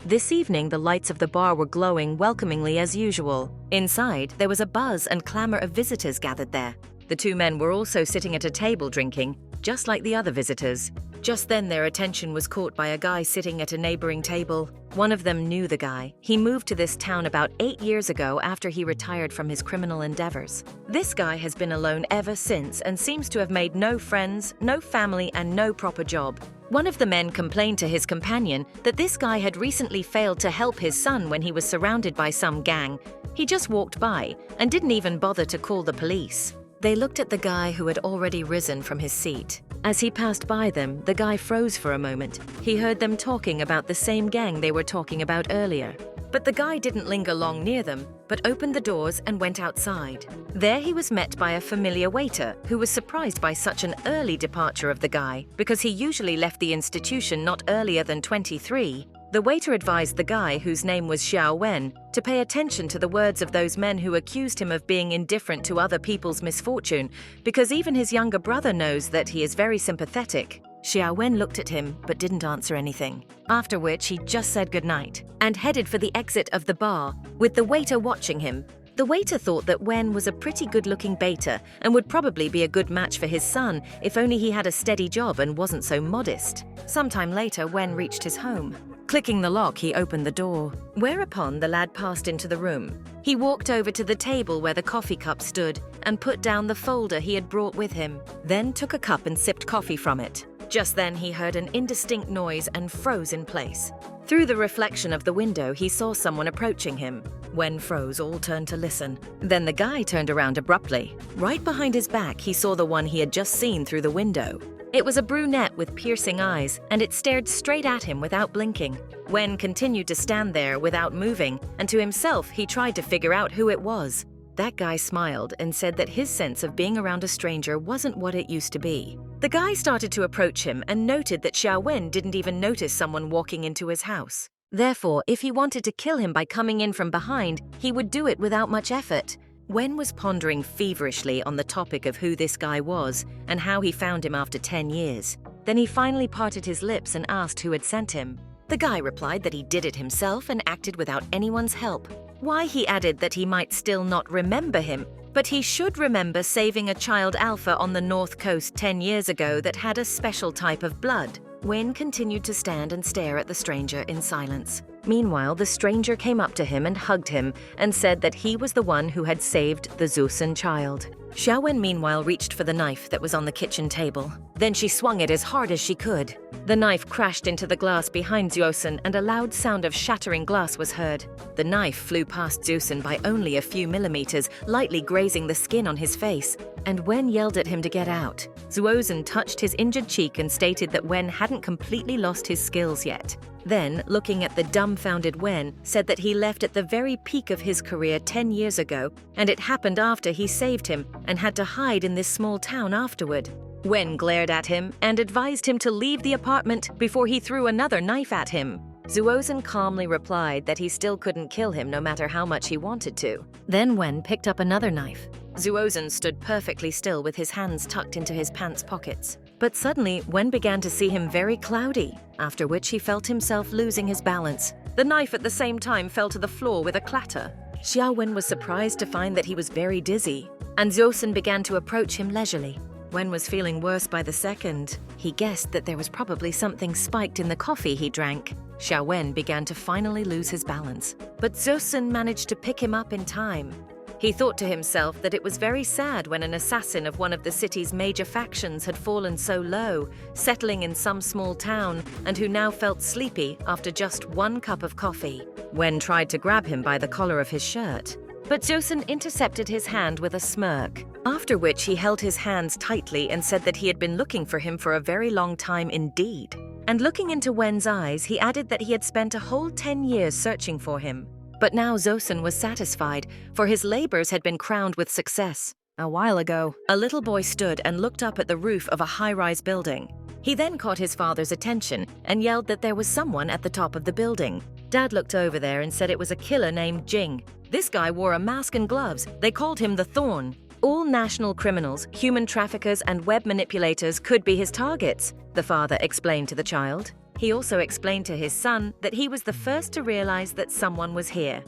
This evening, the lights of the bar were glowing welcomingly as usual. Inside, there was a buzz and clamor of visitors gathered there. The two men were also sitting at a table drinking, just like the other visitors. Just then, their attention was caught by a guy sitting at a neighboring table. One of them knew the guy. He moved to this town about 8 years ago after he retired from his criminal endeavors. This guy has been alone ever since and seems to have made no friends, no family, and no proper job. One of the men complained to his companion that this guy had recently failed to help his son when he was surrounded by some gang. He just walked by and didn't even bother to call the police. They looked at the guy who had already risen from his seat. As he passed by them, the guy froze for a moment. He heard them talking about the same gang they were talking about earlier. But the guy didn't linger long near them, but opened the doors and went outside. There he was met by a familiar waiter, who was surprised by such an early departure of the guy, because he usually left the institution not earlier than 23. The waiter advised the guy, whose name was Xiao Wen, to pay attention to the words of those men who accused him of being indifferent to other people's misfortune, because even his younger brother knows that he is very sympathetic. Xiao Wen looked at him but didn't answer anything, after which he just said goodnight and headed for the exit of the bar, with the waiter watching him. The waiter thought that Wen was a pretty good-looking beta and would probably be a good match for his son if only he had a steady job and wasn't so modest. Sometime later, Wen reached his home. Clicking the lock, he opened the door, whereupon the lad passed into the room. He walked over to the table where the coffee cup stood and put down the folder he had brought with him, then took a cup and sipped coffee from it. Just then, he heard an indistinct noise and froze in place. Through the reflection of the window, he saw someone approaching him. When froze, all turned to listen. Then the guy turned around abruptly. Right behind his back, he saw the one he had just seen through the window. It was a brunette with piercing eyes, and it stared straight at him without blinking. Wen continued to stand there without moving, and to himself, he tried to figure out who it was. That guy smiled and said that his sense of being around a stranger wasn't what it used to be. The guy started to approach him and noted that Xiao Wen didn't even notice someone walking into his house. Therefore, if he wanted to kill him by coming in from behind, he would do it without much effort. Wen was pondering feverishly on the topic of who this guy was and how he found him after 10 years. Then he finally parted his lips and asked who had sent him. The guy replied that he did it himself and acted without anyone's help. Why, he added that he might still not remember him, but he should remember saving a child alpha on the North Coast 10 years ago that had a special type of blood. Wen continued to stand and stare at the stranger in silence. Meanwhile, the stranger came up to him and hugged him and said that he was the one who had saved the Zusan child. Xiao Wen meanwhile reached for the knife that was on the kitchen table. Then she swung it as hard as she could. The knife crashed into the glass behind Zusan and a loud sound of shattering glass was heard. The knife flew past Zusan by only a few millimeters, lightly grazing the skin on his face, and Wen yelled at him to get out. Zuozen touched his injured cheek and stated that Wen hadn't completely lost his skills yet. Then, looking at the dumbfounded Wen, said that he left at the very peak of his career 10 years ago, and it happened after he saved him and had to hide in this small town afterward. Wen glared at him and advised him to leave the apartment before he threw another knife at him. Zuozen calmly replied that he still couldn't kill him no matter how much he wanted to. Then Wen picked up another knife. Zuozen stood perfectly still with his hands tucked into his pants pockets. But suddenly, Wen began to see him very cloudy, after which he felt himself losing his balance. The knife at the same time fell to the floor with a clatter. Xiao Wen was surprised to find that he was very dizzy, and Zuozen began to approach him leisurely. Wen was feeling worse by the second. He guessed that there was probably something spiked in the coffee he drank. Xiao Wen began to finally lose his balance, but Zuozen managed to pick him up in time. He thought to himself that it was very sad when an assassin of one of the city's major factions had fallen so low, settling in some small town, and who now felt sleepy after just one cup of coffee. Wen tried to grab him by the collar of his shirt, but Zuozen intercepted his hand with a smirk, after which he held his hands tightly and said that he had been looking for him for a very long time indeed. And looking into Wen's eyes, he added that he had spent a whole 10 years searching for him. But now Zuozen was satisfied, for his labors had been crowned with success. A while ago, a little boy stood and looked up at the roof of a high-rise building. He then caught his father's attention and yelled that there was someone at the top of the building. Dad looked over there and said it was a killer named Jing. This guy wore a mask and gloves. They called him the Thorn. All national criminals, human traffickers, and web manipulators could be his targets, the father explained to the child. He also explained to his son that he was the first to realize that someone was here.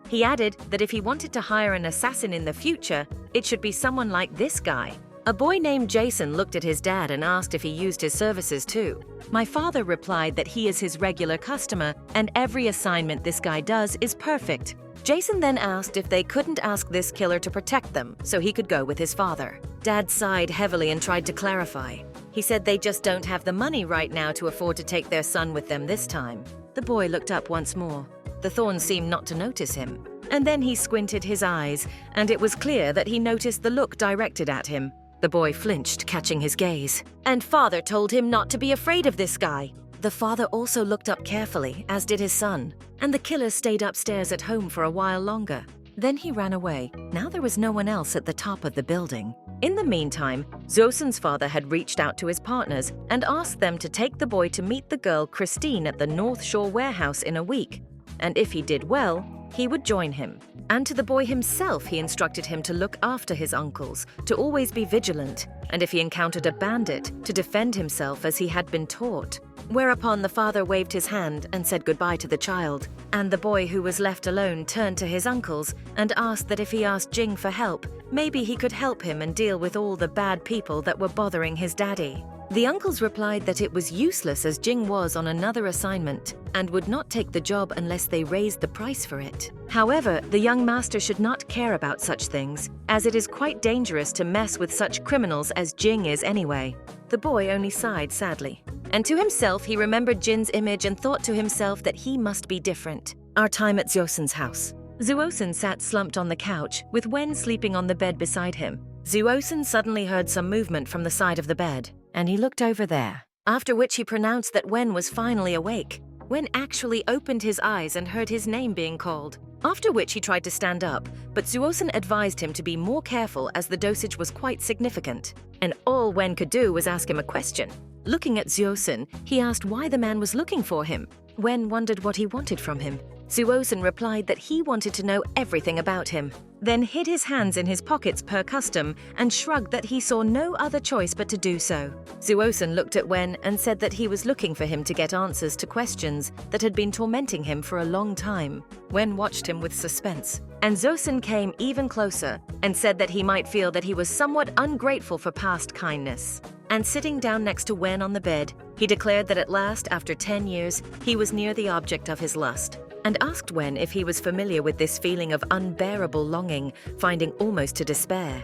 He added that if he wanted to hire an assassin in the future, it should be someone like this guy. A boy named Jason looked at his dad and asked if he used his services too. My father replied that he is his regular customer and every assignment this guy does is perfect. Jason then asked if they couldn't ask this killer to protect them so he could go with his father. Dad sighed heavily and tried to clarify. He said they just don't have the money right now to afford to take their son with them this time. The boy looked up once more. The thorn seemed not to notice him. And then he squinted his eyes, and it was clear that he noticed the look directed at him. The boy flinched, catching his gaze. And father told him not to be afraid of this guy. The father also looked up carefully, as did his son. And the killer stayed upstairs at home for a while longer. Then he ran away. Now there was no one else at the top of the building. In the meantime, Zosun's father had reached out to his partners and asked them to take the boy to meet the girl Christine at the North Shore warehouse in a week. And if he did well, he would join him. And to the boy himself, he instructed him to look after his uncles, to always be vigilant, and if he encountered a bandit, to defend himself as he had been taught. Whereupon the father waved his hand and said goodbye to the child, and the boy who was left alone turned to his uncles and asked that if he asked Jing for help, maybe he could help him and deal with all the bad people that were bothering his daddy. The uncles replied that it was useless as Jing was on another assignment and would not take the job unless they raised the price for it. However, the young master should not care about such things, as it is quite dangerous to mess with such criminals as Jing is anyway. The boy only sighed sadly. And to himself, he remembered Jin's image and thought to himself that he must be different. Our time at Zosun's house. Zuosun sat slumped on the couch, with Wen sleeping on the bed beside him. Zuosun suddenly heard some movement from the side of the bed, and he looked over there, after which he pronounced that Wen was finally awake. Wen actually opened his eyes and heard his name being called, after which he tried to stand up, but Zuosun advised him to be more careful as the dosage was quite significant, and all Wen could do was ask him a question. Looking at Zuosun, he asked why the man was looking for him. Wen wondered what he wanted from him. Zuosun replied that he wanted to know everything about him, then hid his hands in his pockets per custom and shrugged that he saw no other choice but to do so. Zuosun looked at Wen and said that he was looking for him to get answers to questions that had been tormenting him for a long time. Wen watched him with suspense, and Zosun came even closer and said that he might feel that he was somewhat ungrateful for past kindness. And sitting down next to Wen on the bed, he declared that at last, after 10 years, he was near the object of his lust, and asked Wen if he was familiar with this feeling of unbearable longing, finding almost to despair.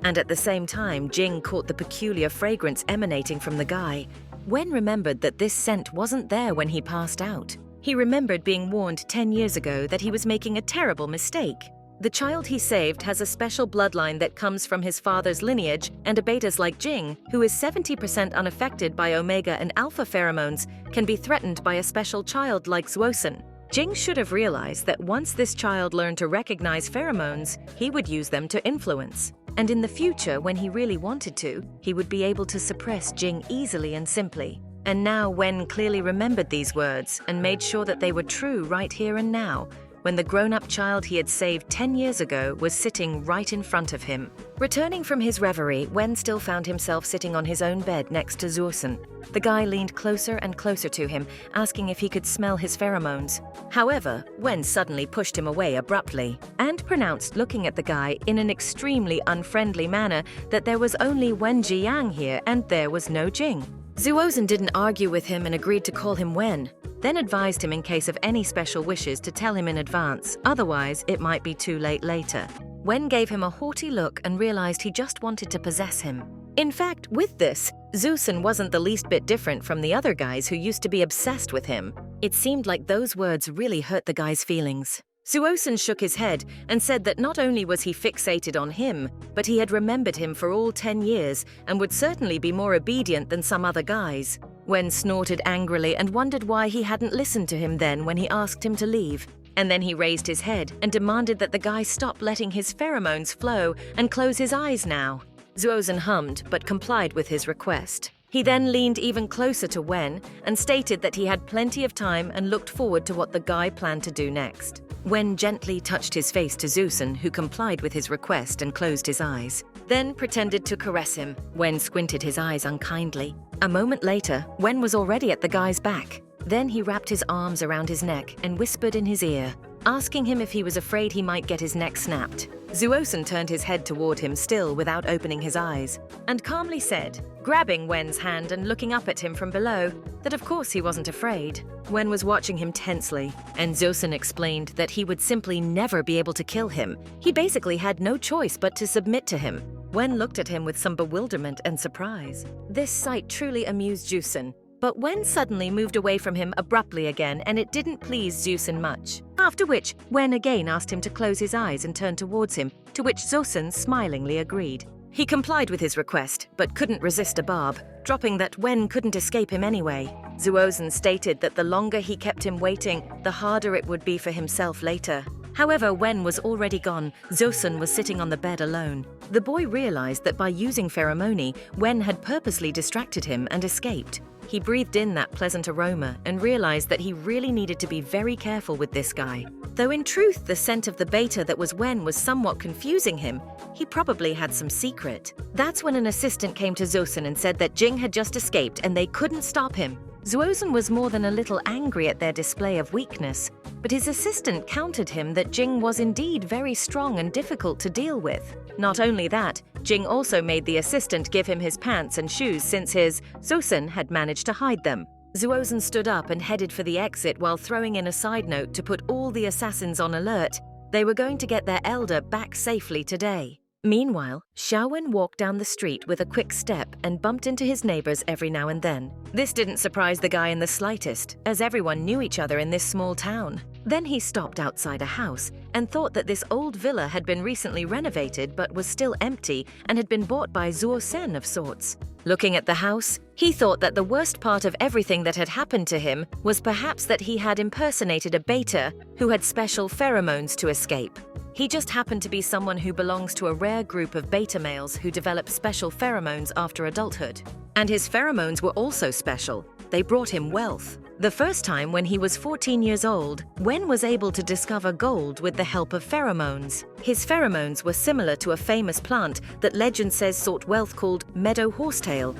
And at the same time, Jing caught the peculiar fragrance emanating from the guy. Wen remembered that this scent wasn't there when he passed out. He remembered being warned 10 years ago that he was making a terrible mistake. The child he saved has a special bloodline that comes from his father's lineage, and a betas like Jing, who is 70% unaffected by omega and alpha pheromones, can be threatened by a special child like Zuosun. Jing should have realized that once this child learned to recognize pheromones, he would use them to influence. And in the future, when he really wanted to, he would be able to suppress Jing easily and simply. And now Wen clearly remembered these words and made sure that they were true right here and now, when the grown-up child he had saved 10 years ago was sitting right in front of him. Returning from his reverie, Wen still found himself sitting on his own bed next to Zuosun. The guy leaned closer and closer to him, asking if he could smell his pheromones. However, Wen suddenly pushed him away abruptly and pronounced, looking at the guy in an extremely unfriendly manner, that there was only Wen Jiang here and there was no Jing. Zuosun didn't argue with him and agreed to call him Wen, then advised him in case of any special wishes to tell him in advance, otherwise it might be too late later. Wen gave him a haughty look and realized he just wanted to possess him. In fact, with this, Zuosun wasn't the least bit different from the other guys who used to be obsessed with him. It seemed like those words really hurt the guy's feelings. Zuosun shook his head and said that not only was he fixated on him, but he had remembered him for all 10 years and would certainly be more obedient than some other guys. Wen snorted angrily and wondered why he hadn't listened to him then when he asked him to leave. And then he raised his head and demanded that the guy stop letting his pheromones flow and close his eyes now. Zuosun hummed but complied with his request. He then leaned even closer to Wen and stated that he had plenty of time and looked forward to what the guy planned to do next. Wen gently touched his face to Zuosun, who complied with his request and closed his eyes, then pretended to caress him. Wen squinted his eyes unkindly. A moment later, Wen was already at the guy's back. Then he wrapped his arms around his neck and whispered in his ear, asking him if he was afraid he might get his neck snapped. Zuosun turned his head toward him still without opening his eyes, and calmly said, grabbing Wen's hand and looking up at him from below, that of course he wasn't afraid. Wen was watching him tensely, and Zuosun explained that he would simply never be able to kill him. He basically had no choice but to submit to him. Wen looked at him with some bewilderment and surprise. This sight truly amused Zuosun, but Wen suddenly moved away from him abruptly again, and it didn't please Zuosun much. After which, Wen again asked him to close his eyes and turn towards him, to which Zuosun smilingly agreed. He complied with his request, but couldn't resist a barb, dropping that Wen couldn't escape him anyway. Zuosun stated that the longer he kept him waiting, the harder it would be for himself later. However, Wen was already gone. Zuosun was sitting on the bed alone. The boy realized that by using pheromone, Wen had purposely distracted him and escaped. He breathed in that pleasant aroma and realized that he really needed to be very careful with this guy. Though in truth, the scent of the beta that was Wen was somewhat confusing him, he probably had some secret. That's when an assistant came to Zuosun and said that Jing had just escaped and they couldn't stop him. Zuosun was more than a little angry at their display of weakness, but his assistant countered him that Jing was indeed very strong and difficult to deal with. Not only that, Jing also made the assistant give him his pants and shoes since Zuosun had managed to hide them. Zuosun stood up and headed for the exit while throwing in a side note to put all the assassins on alert. They were going to get their elder back safely today. Meanwhile, Xiaowen walked down the street with a quick step and bumped into his neighbors every now and then. This didn't surprise the guy in the slightest, as everyone knew each other in this small town. Then he stopped outside a house and thought that this old villa had been recently renovated but was still empty and had been bought by Zuo Sen of sorts. Looking at the house, he thought that the worst part of everything that had happened to him was perhaps that he had impersonated a beta who had special pheromones to escape. He just happened to be someone who belongs to a rare group of beta males who develop special pheromones after adulthood. And his pheromones were also special. They brought him wealth. The first time, when he was 14 years old, Wen was able to discover gold with the help of pheromones. His pheromones were similar to a famous plant that legend says sought wealth called meadow horsetail.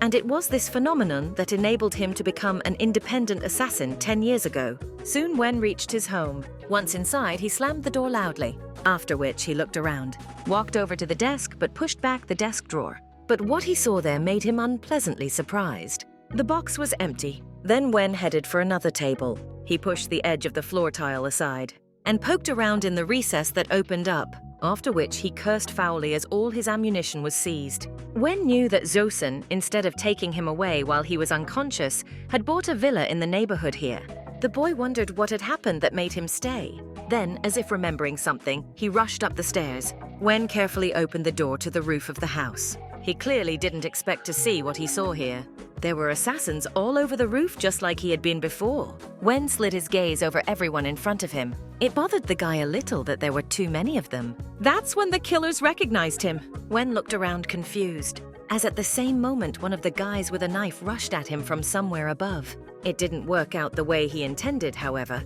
And it was this phenomenon that enabled him to become an independent assassin 10 years ago. Soon Wen reached his home. Once inside, he slammed the door loudly, after which he looked around, walked over to the desk but pushed back the desk drawer. But what he saw there made him unpleasantly surprised. The box was empty. Then Wen headed for another table. He pushed the edge of the floor tile aside and poked around in the recess that opened up, after which he cursed foully as all his ammunition was seized. Wen knew that Zuosun, instead of taking him away while he was unconscious, had bought a villa in the neighborhood here. The boy wondered what had happened that made him stay. Then, as if remembering something, he rushed up the stairs. Wen carefully opened the door to the roof of the house. He clearly didn't expect to see what he saw here. There were assassins all over the roof just like he had been before. Wen slid his gaze over everyone in front of him. It bothered the guy a little that there were too many of them. That's when the killers recognized him. Wen looked around confused, as at the same moment one of the guys with a knife rushed at him from somewhere above. It didn't work out the way he intended, however.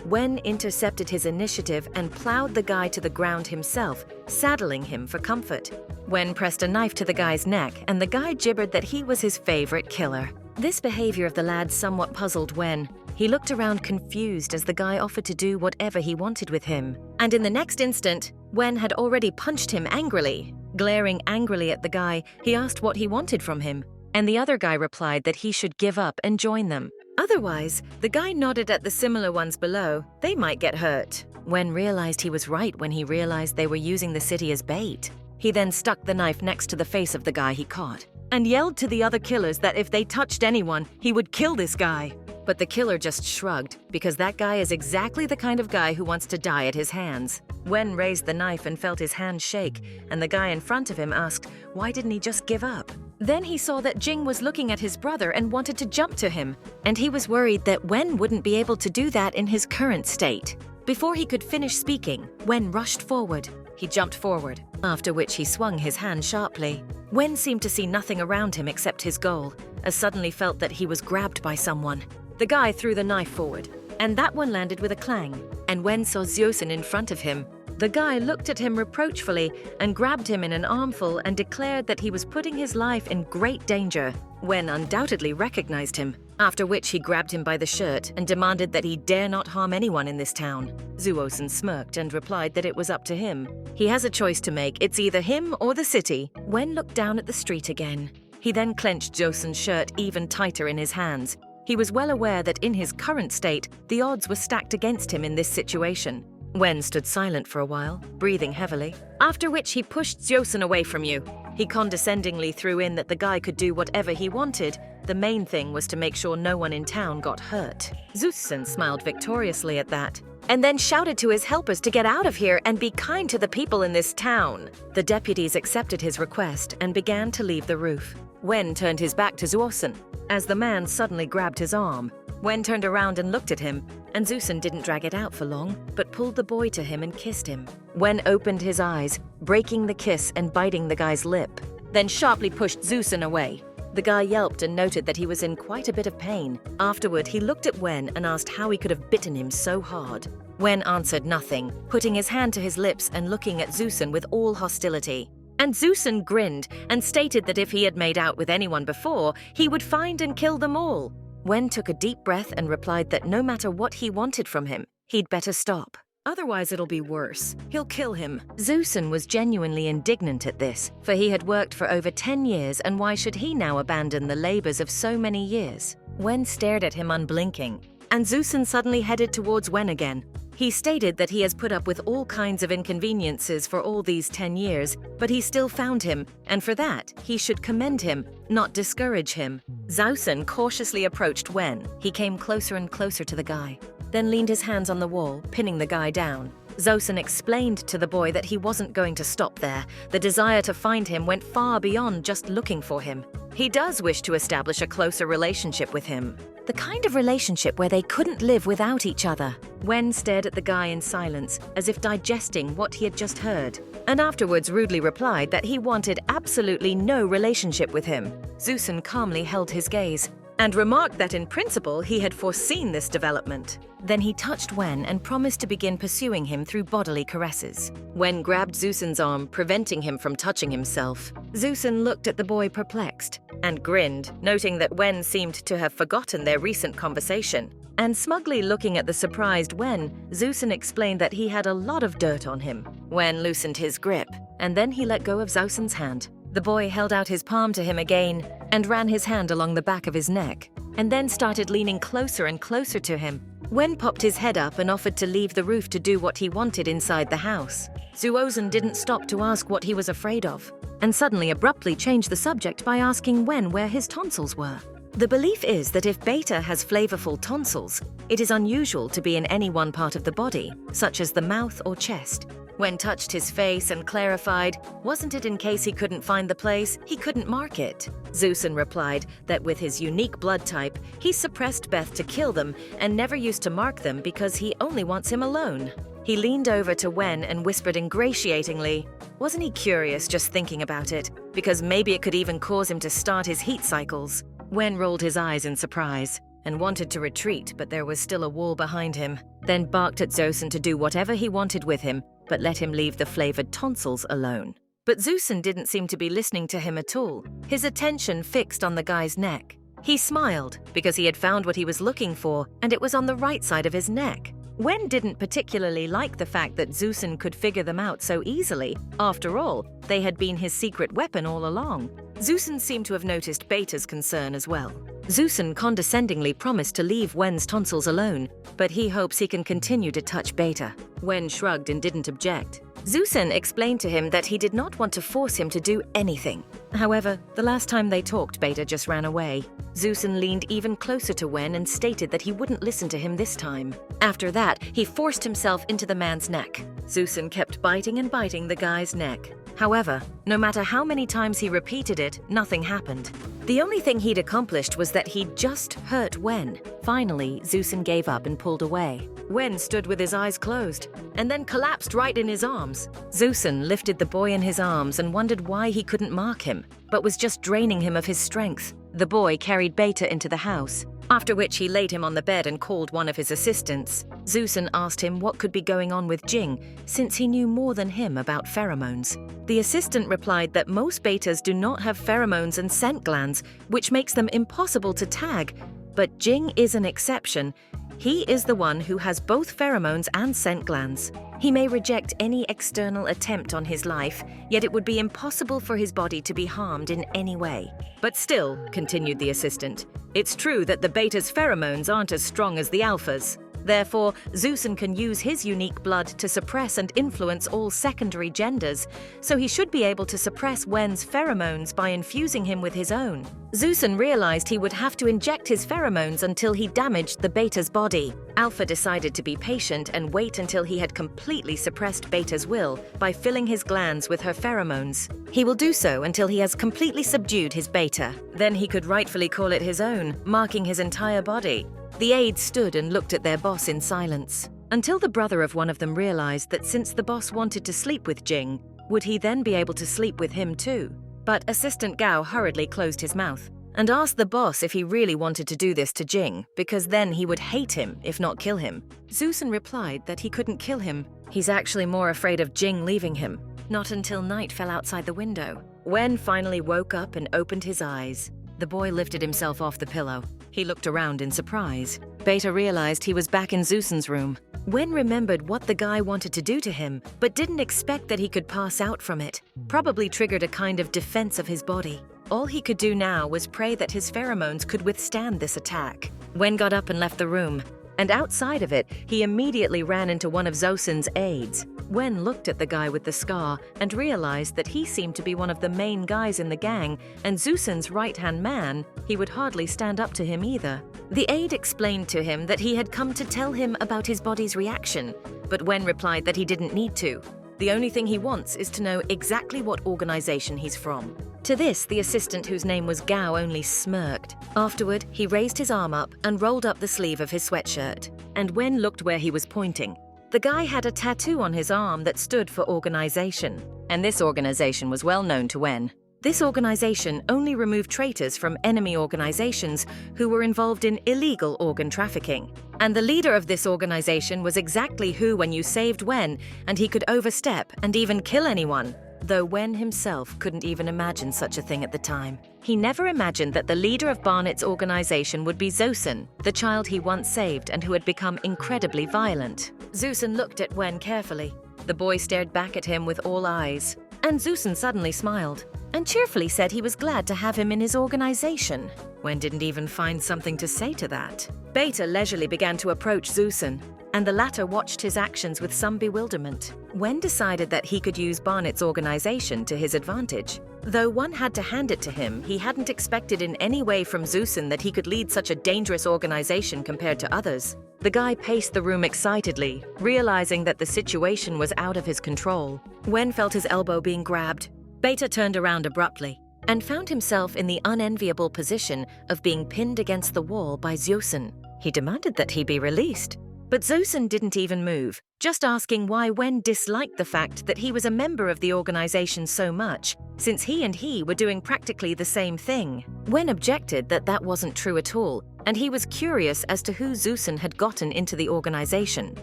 Wen intercepted his initiative and plowed the guy to the ground himself, saddling him for comfort. Wen pressed a knife to the guy's neck, and the guy gibbered that he was his favorite killer. This behavior of the lad somewhat puzzled Wen. He looked around confused as the guy offered to do whatever he wanted with him. And in the next instant, Wen had already punched him angrily. Glaring angrily at the guy, he asked what he wanted from him, and the other guy replied that he should give up and join them. Otherwise, the guy nodded at the similar ones below. They might get hurt. Wen realized he was right when he realized they were using the city as bait. He then stuck the knife next to the face of the guy he caught and yelled to the other killers that if they touched anyone, he would kill this guy. But the killer just shrugged, because that guy is exactly the kind of guy who wants to die at his hands. Wen raised the knife and felt his hand shake, and the guy in front of him asked, why didn't he just give up? Then he saw that Jing was looking at his brother and wanted to jump to him, and he was worried that Wen wouldn't be able to do that in his current state. Before he could finish speaking, Wen rushed forward. He jumped forward, after which he swung his hand sharply. Wen seemed to see nothing around him except his goal, as suddenly felt that he was grabbed by someone. The guy threw the knife forward, and that one landed with a clang, and Wen saw Zuosun in front of him. The guy looked at him reproachfully and grabbed him in an armful and declared that he was putting his life in great danger. Wen undoubtedly recognized him, after which he grabbed him by the shirt and demanded that he dare not harm anyone in this town. Zuosen smirked and replied that it was up to him. He has a choice to make, it's either him or the city. Wen looked down at the street again. He then clenched Joseon's shirt even tighter in his hands. He was well aware that in his current state, the odds were stacked against him in this situation. Wen stood silent for a while, breathing heavily, after which he pushed Joseon away from you. He condescendingly threw in that the guy could do whatever he wanted. The main thing was to make sure no one in town got hurt. Joseon smiled victoriously at that, and then shouted to his helpers to get out of here and be kind to the people in this town. The deputies accepted his request and began to leave the roof. Wen turned his back to Joseon, as the man suddenly grabbed his arm. Wen turned around and looked at him, and Joseon didn't drag it out for long, but pulled the boy to him and kissed him. Wen opened his eyes, breaking the kiss and biting the guy's lip, then sharply pushed Joseon away. The guy yelped and noted that he was in quite a bit of pain. Afterward, he looked at Wen and asked how he could have bitten him so hard. Wen answered nothing, putting his hand to his lips and looking at Joseon with all hostility. And Joseon grinned and stated that if he had made out with anyone before, he would find and kill them all. Wen took a deep breath and replied that no matter what he wanted from him, he'd better stop. Otherwise it'll be worse. He'll kill him. Joseon was genuinely indignant at this, for he had worked for over 10 years, and why should he now abandon the labors of so many years? Wen stared at him unblinking, and Joseon suddenly headed towards Wen again. He stated that he has put up with all kinds of inconveniences for all these 10 years, but he still found him, and for that, he should commend him, not discourage him. Joseon cautiously approached Wen. He came closer and closer to the guy, then leaned his hands on the wall, pinning the guy down. Joseon explained to the boy that he wasn't going to stop there. The desire to find him went far beyond just looking for him. He does wish to establish a closer relationship with him. The kind of relationship where they couldn't live without each other. Wen stared at the guy in silence, as if digesting what he had just heard, and afterwards rudely replied that he wanted absolutely no relationship with him. Joseon calmly held his gaze, and remarked that in principle he had foreseen this development. Then he touched Wen and promised to begin pursuing him through bodily caresses. Wen grabbed Joseon's arm, preventing him from touching himself. Joseon looked at the boy perplexed, and grinned, noting that Wen seemed to have forgotten their recent conversation. And smugly looking at the surprised Wen, Joseon explained that he had a lot of dirt on him. Wen loosened his grip, and then he let go of Joseon's hand. The boy held out his palm to him again and ran his hand along the back of his neck, and then started leaning closer and closer to him. Wen popped his head up and offered to leave the roof to do what he wanted inside the house. Joseon didn't stop to ask what he was afraid of, and suddenly abruptly changed the subject by asking Wen where his tonsils were. The belief is that if Beta has flavorful tonsils, it is unusual to be in any one part of the body, such as the mouth or chest. Wen touched his face and clarified, wasn't it in case he couldn't find the place, he couldn't mark it? Joseon replied that with his unique blood type, he suppressed Beth to kill them and never used to mark them because he only wants him alone. He leaned over to Wen and whispered ingratiatingly, wasn't he curious just thinking about it? Because maybe it could even cause him to start his heat cycles. Wen rolled his eyes in surprise and wanted to retreat, but there was still a wall behind him, then barked at Joseon to do whatever he wanted with him, but let him leave the flavored tonsils alone. But Joseon didn't seem to be listening to him at all, his attention fixed on the guy's neck. He smiled, because he had found what he was looking for, and it was on the right side of his neck. Wen didn't particularly like the fact that Joseon could figure them out so easily. After all, they had been his secret weapon all along. Joseon seemed to have noticed Beta's concern as well. Joseon condescendingly promised to leave Wen's tonsils alone, but he hopes he can continue to touch Beta. Wen shrugged and didn't object. Joseon explained to him that he did not want to force him to do anything. However, the last time they talked, Beta just ran away. Joseon leaned even closer to Wen and stated that he wouldn't listen to him this time. After that, he forced himself into the man's neck. Joseon kept biting and biting the guy's neck. However, no matter how many times he repeated it, nothing happened. The only thing he'd accomplished was that he'd just hurt Wen. Finally, Joseon gave up and pulled away. Wen stood with his eyes closed, and then collapsed right in his arms. Joseon lifted the boy in his arms and wondered why he couldn't mark him, but was just draining him of his strength. The boy carried Beta into the house, after which he laid him on the bed and called one of his assistants. Zusen asked him what could be going on with Jing, since he knew more than him about pheromones. The assistant replied that most betas do not have pheromones and scent glands, which makes them impossible to tag, but Jing is an exception. He is the one who has both pheromones and scent glands. He may reject any external attempt on his life, yet it would be impossible for his body to be harmed in any way. But still, continued the assistant, it's true that the beta's pheromones aren't as strong as the alpha's. Therefore, Zusen can use his unique blood to suppress and influence all secondary genders, so he should be able to suppress Wen's pheromones by infusing him with his own. Zusen realized he would have to inject his pheromones until he damaged the beta's body. Alpha decided to be patient and wait until he had completely suppressed beta's will by filling his glands with her pheromones. He will do so until he has completely subdued his beta. Then he could rightfully call it his own, marking his entire body. The aides stood and looked at their boss in silence, until the brother of one of them realized that since the boss wanted to sleep with Jing, would he then be able to sleep with him too? But Assistant Gao hurriedly closed his mouth and asked the boss if he really wanted to do this to Jing, because then he would hate him, if not kill him. Zusen replied that he couldn't kill him. He's actually more afraid of Jing leaving him. Not until night fell outside the window. Wen finally woke up and opened his eyes. The boy lifted himself off the pillow. He looked around in surprise. Beta realized he was back in Zusen's room. Wen remembered what the guy wanted to do to him, but didn't expect that he could pass out from it. Probably triggered a kind of defense of his body. All he could do now was pray that his pheromones could withstand this attack. Wen got up and left the room, and outside of it, he immediately ran into one of Zusen's aides. Wen looked at the guy with the scar and realized that he seemed to be one of the main guys in the gang, and Zusen's right-hand man, he would hardly stand up to him either. The aide explained to him that he had come to tell him about his body's reaction, but Wen replied that he didn't need to. The only thing he wants is to know exactly what organization he's from. To this, the assistant, whose name was Gao, only smirked. Afterward, he raised his arm up and rolled up the sleeve of his sweatshirt, and Wen looked where he was pointing. The guy had a tattoo on his arm that stood for organization, and this organization was well known to Wen. This organization only removed traitors from enemy organizations who were involved in illegal organ trafficking. And the leader of this organization was exactly who, when you saved Wen, and he could overstep and even kill anyone. Though Wen himself couldn't even imagine such a thing at the time. He never imagined that the leader of Barnett's organization would be Zusen, the child he once saved and who had become incredibly violent. Zusen looked at Wen carefully. The boy stared back at him with all eyes. And Zusen suddenly smiled and cheerfully said he was glad to have him in his organization. Wen didn't even find something to say to that. Beta leisurely began to approach Zusen, and the latter watched his actions with some bewilderment. Wen decided that he could use Barnett's organization to his advantage. Though one had to hand it to him, he hadn't expected in any way from Zusen that he could lead such a dangerous organization compared to others. The guy paced the room excitedly, realizing that the situation was out of his control. Wen felt his elbow being grabbed. Beta turned around abruptly and found himself in the unenviable position of being pinned against the wall by Zusen. He demanded that he be released. But Zusen didn't even move, just asking why Wen disliked the fact that he was a member of the organization so much, since he were doing practically the same thing. Wen objected that that wasn't true at all, and he was curious as to who Zusen had gotten into the organization.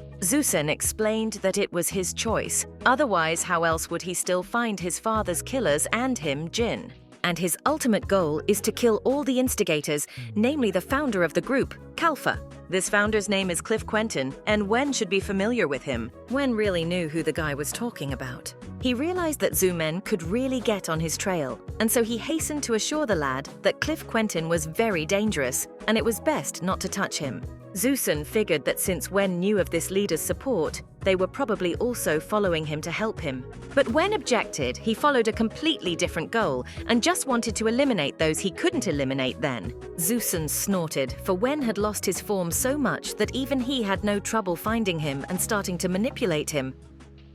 Zusen explained that it was his choice. Otherwise, how else would he still find his father's killers and him, Jin? And his ultimate goal is to kill all the instigators, namely the founder of the group, Kalfa. This founder's name is Cliff Quentin, and Wen should be familiar with him. Wen really knew who the guy was talking about. He realized that Zumen could really get on his trail, and so he hastened to assure the lad that Cliff Quentin was very dangerous, and it was best not to touch him. Zusen figured that since Wen knew of this leader's support, they were probably also following him to help him. But Wen objected. He followed a completely different goal and just wanted to eliminate those he couldn't eliminate then. Zusen snorted, for Wen had lost his form so much that even he had no trouble finding him and starting to manipulate him.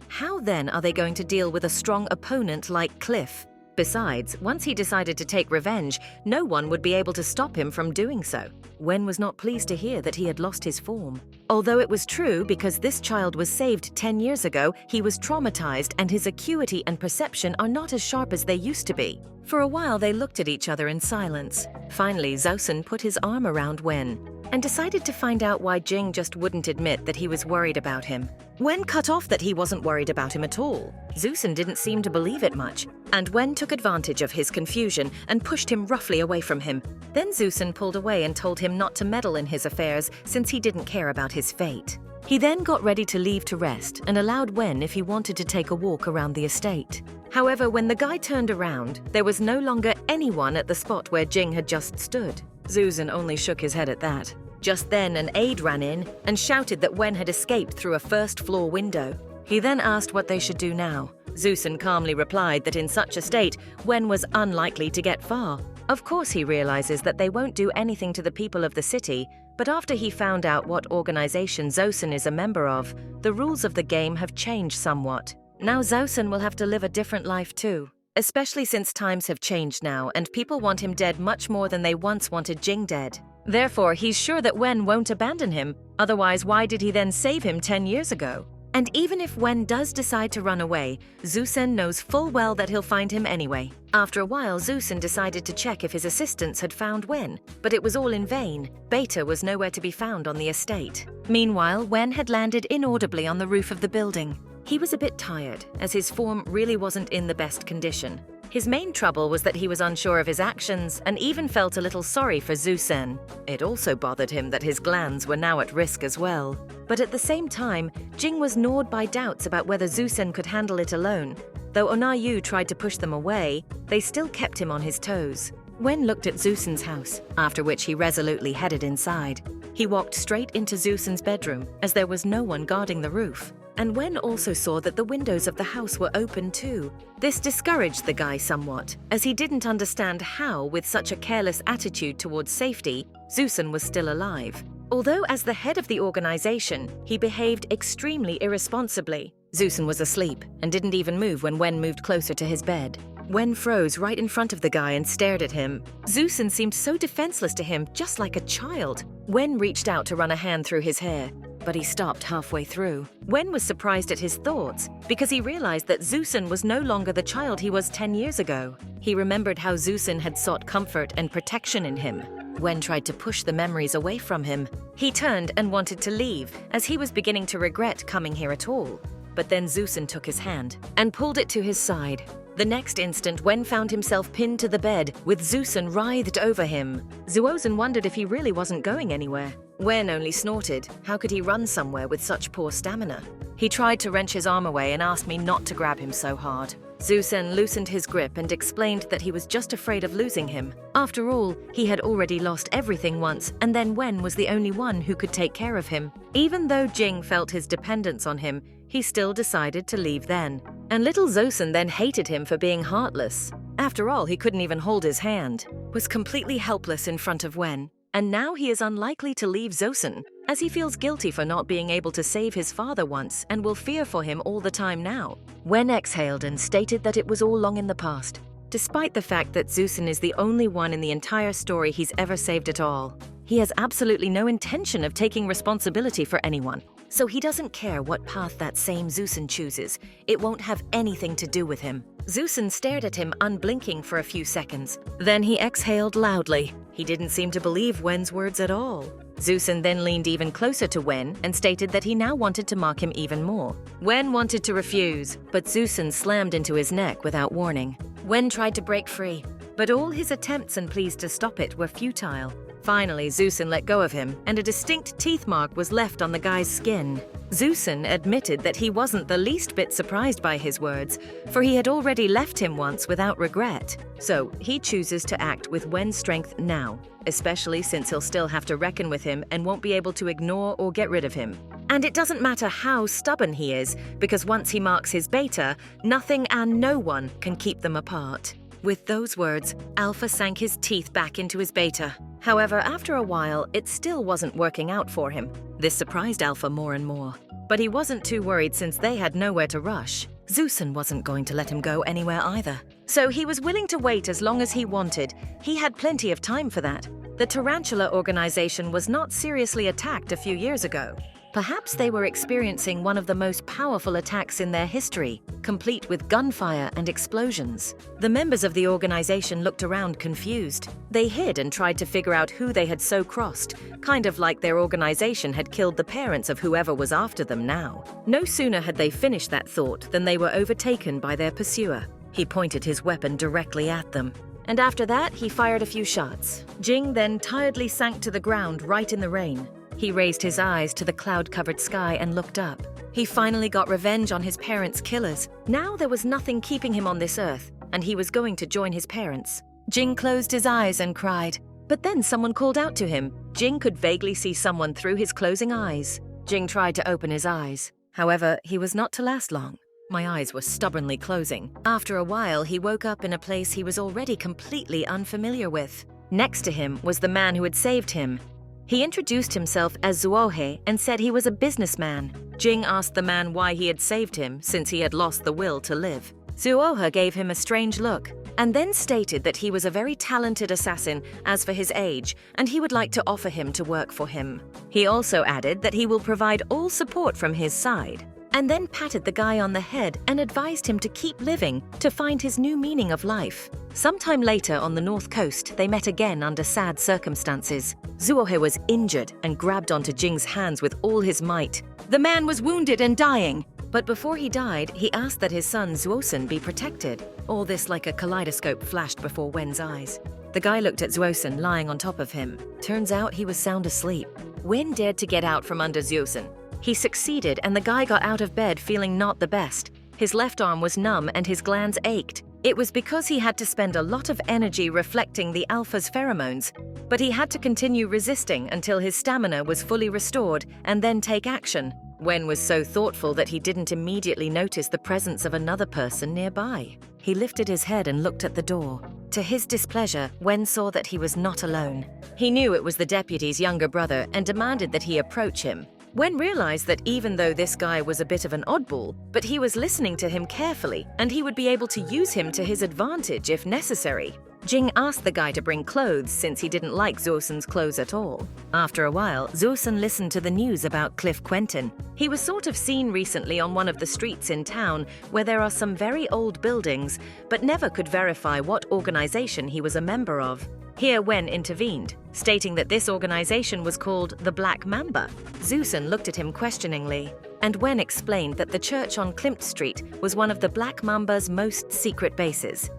How then are they going to deal with a strong opponent like Cliff? Besides, once he decided to take revenge, no one would be able to stop him from doing so. Wen was not pleased to hear that he had lost his form. Although it was true, because this child was saved 10 years ago, he was traumatized and his acuity and perception are not as sharp as they used to be. For a while, they looked at each other in silence. Finally, Zosun put his arm around Wen and decided to find out why Jing just wouldn't admit that he was worried about him. Wen cut off that he wasn't worried about him at all. Zosun didn't seem to believe it much, and Wen took advantage of his confusion and pushed him roughly away from him. Then Zosun pulled away and told him not to meddle in his affairs since he didn't care about his fate. He then got ready to leave to rest and allowed Wen if he wanted to take a walk around the estate. However, when the guy turned around, there was no longer anyone at the spot where Jing had just stood. Zosun only shook his head at that. Just then, an aide ran in and shouted that Wen had escaped through a first-floor window. He then asked what they should do now. Zosun calmly replied that in such a state, Wen was unlikely to get far. Of course, he realizes that they won't do anything to the people of the city, but after he found out what organization Zosun is a member of, the rules of the game have changed somewhat. Now Zosun will have to live a different life too, especially since times have changed now and people want him dead much more than they once wanted Jing dead. Therefore, he's sure that Wen won't abandon him, otherwise why did he then save him 10 years ago? And even if Wen does decide to run away, Zosun knows full well that he'll find him anyway. After a while, Zosun decided to check if his assistants had found Wen, but it was all in vain. Beta was nowhere to be found on the estate. Meanwhile, Wen had landed inaudibly on the roof of the building. He was a bit tired, as his form really wasn't in the best condition. His main trouble was that he was unsure of his actions and even felt a little sorry for Zosun. It also bothered him that his glands were now at risk as well. But at the same time, Jing was gnawed by doubts about whether Zosun could handle it alone. Though Onayu tried to push them away, they still kept him on his toes. Wen looked at Zosun's house, after which he resolutely headed inside. He walked straight into Zosun's bedroom, as there was no one guarding the roof. And Wen also saw that the windows of the house were open too. This discouraged the guy somewhat, as he didn't understand how, with such a careless attitude towards safety, Zosun was still alive. Although as the head of the organization, he behaved extremely irresponsibly. Zosun was asleep and didn't even move when Wen moved closer to his bed. Wen froze right in front of the guy and stared at him. Zosun seemed so defenseless to him, just like a child. Wen reached out to run a hand through his hair, but he stopped halfway through. Wen was surprised at his thoughts, because he realized that Zosun was no longer the child he was 10 years ago. He remembered how Zosun had sought comfort and protection in him. Wen tried to push the memories away from him. He turned and wanted to leave, as he was beginning to regret coming here at all. But then Zosun took his hand and pulled it to his side. The next instant, Wen found himself pinned to the bed, with Zosun writhed over him. Zosun wondered if he really wasn't going anywhere. Wen only snorted. How could he run somewhere with such poor stamina? He tried to wrench his arm away and asked me not to grab him so hard. Zosun loosened his grip and explained that he was just afraid of losing him. After all, he had already lost everything once, and then Wen was the only one who could take care of him. Even though Jing felt his dependence on him, he still decided to leave then. And little Zosun then hated him for being heartless. After all, he couldn't even hold his hand, was completely helpless in front of Wen. And now he is unlikely to leave Zosun, as he feels guilty for not being able to save his father once and will fear for him all the time now. Wen exhaled and stated that it was all long in the past, despite the fact that Zosun is the only one in the entire story he's ever saved at all. He has absolutely no intention of taking responsibility for anyone, so he doesn't care what path that same Zosun chooses. It won't have anything to do with him. Zosun stared at him unblinking for a few seconds. Then he exhaled loudly. He didn't seem to believe Wen's words at all. Zosun then leaned even closer to Wen and stated that he now wanted to mock him even more. Wen wanted to refuse, but Zosun slammed into his neck without warning. Wen tried to break free, but all his attempts and pleas to stop it were futile. Finally, Zosun let go of him, and a distinct teeth mark was left on the guy's skin. Zosun admitted that he wasn't the least bit surprised by his words, for he had already left him once without regret. So he chooses to act with Wen's strength now, especially since he'll still have to reckon with him and won't be able to ignore or get rid of him. And it doesn't matter how stubborn he is, because once he marks his beta, nothing and no one can keep them apart. With those words, Alpha sank his teeth back into his beta. However, after a while, it still wasn't working out for him. This surprised Alpha more and more. But he wasn't too worried since they had nowhere to rush. Zosun wasn't going to let him go anywhere either. So he was willing to wait as long as he wanted. He had plenty of time for that. The Tarantula organization was not seriously attacked a few years ago. Perhaps they were experiencing one of the most powerful attacks in their history, complete with gunfire and explosions. The members of the organization looked around confused. They hid and tried to figure out who they had so crossed, kind of like their organization had killed the parents of whoever was after them now. No sooner had they finished that thought than they were overtaken by their pursuer. He pointed his weapon directly at them. And after that, he fired a few shots. Jing then tiredly sank to the ground right in the rain. He raised his eyes to the cloud-covered sky and looked up. He finally got revenge on his parents' killers. Now there was nothing keeping him on this earth, and he was going to join his parents. Jing closed his eyes and cried. But then someone called out to him. Jing could vaguely see someone through his closing eyes. Jing tried to open his eyes. However, he was not to last long. My eyes were stubbornly closing. After a while, he woke up in a place he was already completely unfamiliar with. Next to him was the man who had saved him. He introduced himself as Zuohe and said he was a businessman. Jing asked the man why he had saved him since he had lost the will to live. Zuohe gave him a strange look and then stated that he was a very talented assassin as for his age and he would like to offer him to work for him. He also added that he will provide all support from his side, and then patted the guy on the head and advised him to keep living to find his new meaning of life. Sometime later on the north coast, they met again under sad circumstances. Zuohe was injured and grabbed onto Jing's hands with all his might. The man was wounded and dying, but before he died, he asked that his son Zuosen be protected. All this like a kaleidoscope flashed before Wen's eyes. The guy looked at Zuosen lying on top of him. Turns out he was sound asleep. Wen dared to get out from under Zuosen. He succeeded and the guy got out of bed feeling not the best. His left arm was numb and his glands ached. It was because he had to spend a lot of energy reflecting the alpha's pheromones, but he had to continue resisting until his stamina was fully restored and then take action. Wen was so thoughtful that he didn't immediately notice the presence of another person nearby. He lifted his head and looked at the door. To his displeasure, Wen saw that he was not alone. He knew it was the deputy's younger brother and demanded that he approach him. Wen realized that even though this guy was a bit of an oddball, but he was listening to him carefully and he would be able to use him to his advantage if necessary. Jing asked the guy to bring clothes since he didn't like Zuosen's clothes at all. After a while, Zuosen listened to the news about Cliff Quentin. He was sort of seen recently on one of the streets in town where there are some very old buildings, but never could verify what organization he was a member of. Here Wen intervened, stating that this organization was called the Black Mamba. Zuosen looked at him questioningly, and Wen explained that the church on Klimt Street was one of the Black Mamba's most secret bases.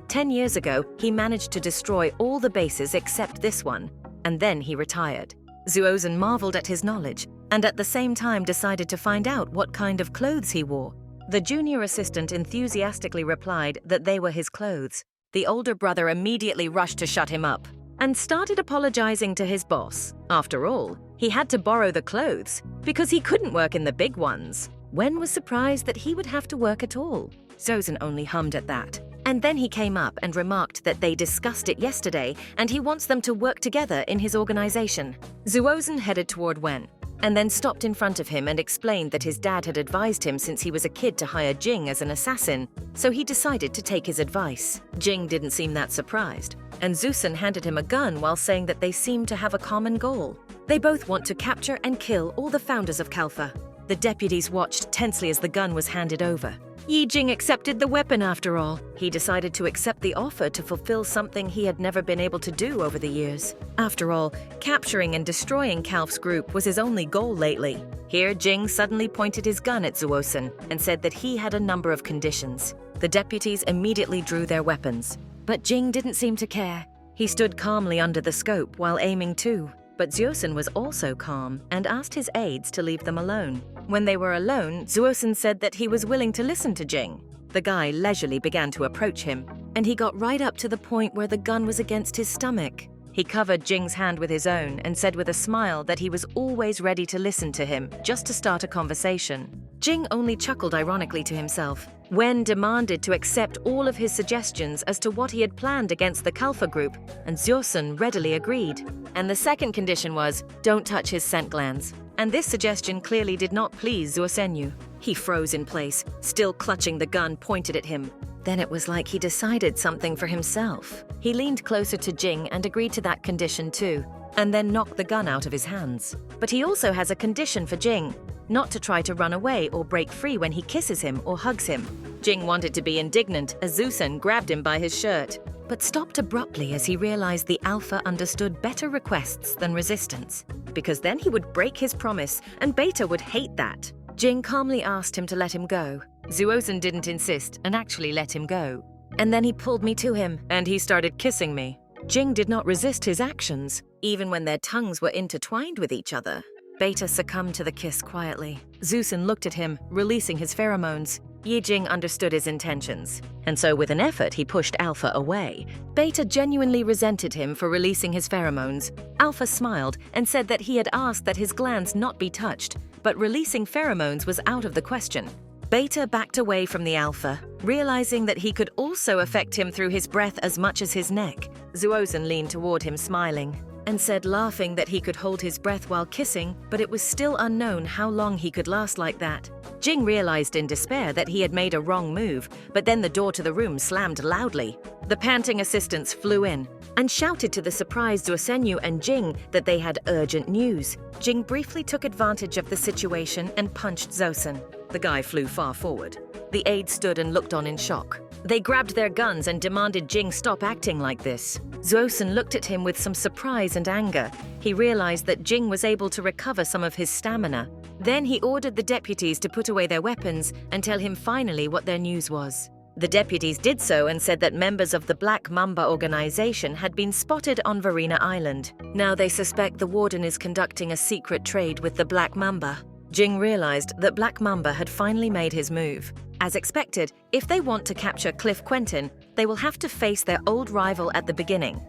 10 years ago, he managed to destroy all the bases except this one, and then he retired. Zuosen marveled at his knowledge, and at the same time decided to find out what kind of clothes he wore. The junior assistant enthusiastically replied that they were his clothes. The older brother immediately rushed to shut him up and started apologizing to his boss. After all, he had to borrow the clothes because he couldn't work in the big ones. Wen was surprised that he would have to work at all. Zuosen only hummed at that. And then he came up and remarked that they discussed it yesterday and he wants them to work together in his organization. Zuosen headed toward Wen and then stopped in front of him and explained that his dad had advised him since he was a kid to hire Jing as an assassin, so he decided to take his advice. Jing didn't seem that surprised, and Zuosen handed him a gun while saying that they seemed to have a common goal. They both want to capture and kill all the founders of Kalfa. The deputies watched tensely as the gun was handed over. Yi Jing accepted the weapon after all. He decided to accept the offer to fulfill something he had never been able to do over the years. After all, capturing and destroying Kalf's group was his only goal lately. Here, Jing suddenly pointed his gun at Zuosen and said that he had a number of conditions. The deputies immediately drew their weapons, but Jing didn't seem to care. He stood calmly under the scope while aiming too. But Zuosen was also calm and asked his aides to leave them alone. When they were alone, Zuosen said that he was willing to listen to Jing. The guy leisurely began to approach him, and he got right up to the point where the gun was against his stomach. He covered Jing's hand with his own and said with a smile that he was always ready to listen to him, just to start a conversation. Jing only chuckled ironically to himself. Wen demanded to accept all of his suggestions as to what he had planned against the Kalfa group, and Zuosen readily agreed. And the second condition was, don't touch his scent glands. And this suggestion clearly did not please Zuosenyu. He froze in place, still clutching the gun pointed at him. Then it was like he decided something for himself. He leaned closer to Jing and agreed to that condition too, and then knocked the gun out of his hands. But he also has a condition for Jing, not to try to run away or break free when he kisses him or hugs him. Jing wanted to be indignant as Zusen grabbed him by his shirt, but stopped abruptly as he realized the Alpha understood better requests than resistance, because then he would break his promise and Beta would hate that. Jing calmly asked him to let him go. Zuosen didn't insist and actually let him go. And then he pulled me to him and he started kissing me. Jing did not resist his actions, even when their tongues were intertwined with each other. Beta succumbed to the kiss quietly. Zusen looked at him, releasing his pheromones. Yijing understood his intentions, and so with an effort he pushed Alpha away. Beta genuinely resented him for releasing his pheromones. Alpha smiled and said that he had asked that his glands not be touched, but releasing pheromones was out of the question. Beta backed away from the Alpha, realizing that he could also affect him through his breath as much as his neck. Zuosen leaned toward him smiling, and said laughing that he could hold his breath while kissing, but it was still unknown how long he could last like that. Jing realized in despair that he had made a wrong move, but then the door to the room slammed loudly. The panting assistants flew in and shouted to the surprised Zuosenyu and Jing that they had urgent news. Jing briefly took advantage of the situation and punched Zosen. The guy flew far forward. The aides stood and looked on in shock. They grabbed their guns and demanded Jing stop acting like this. Zuosen looked at him with some surprise and anger. He realized that Jing was able to recover some of his stamina. Then he ordered the deputies to put away their weapons and tell him finally what their news was. The deputies did so and said that members of the Black Mamba organization had been spotted on Varina Island. Now they suspect the warden is conducting a secret trade with the Black Mamba. Jing realized that Black Mamba had finally made his move. As expected, if they want to capture Cliff Quentin, they will have to face their old rival at the beginning.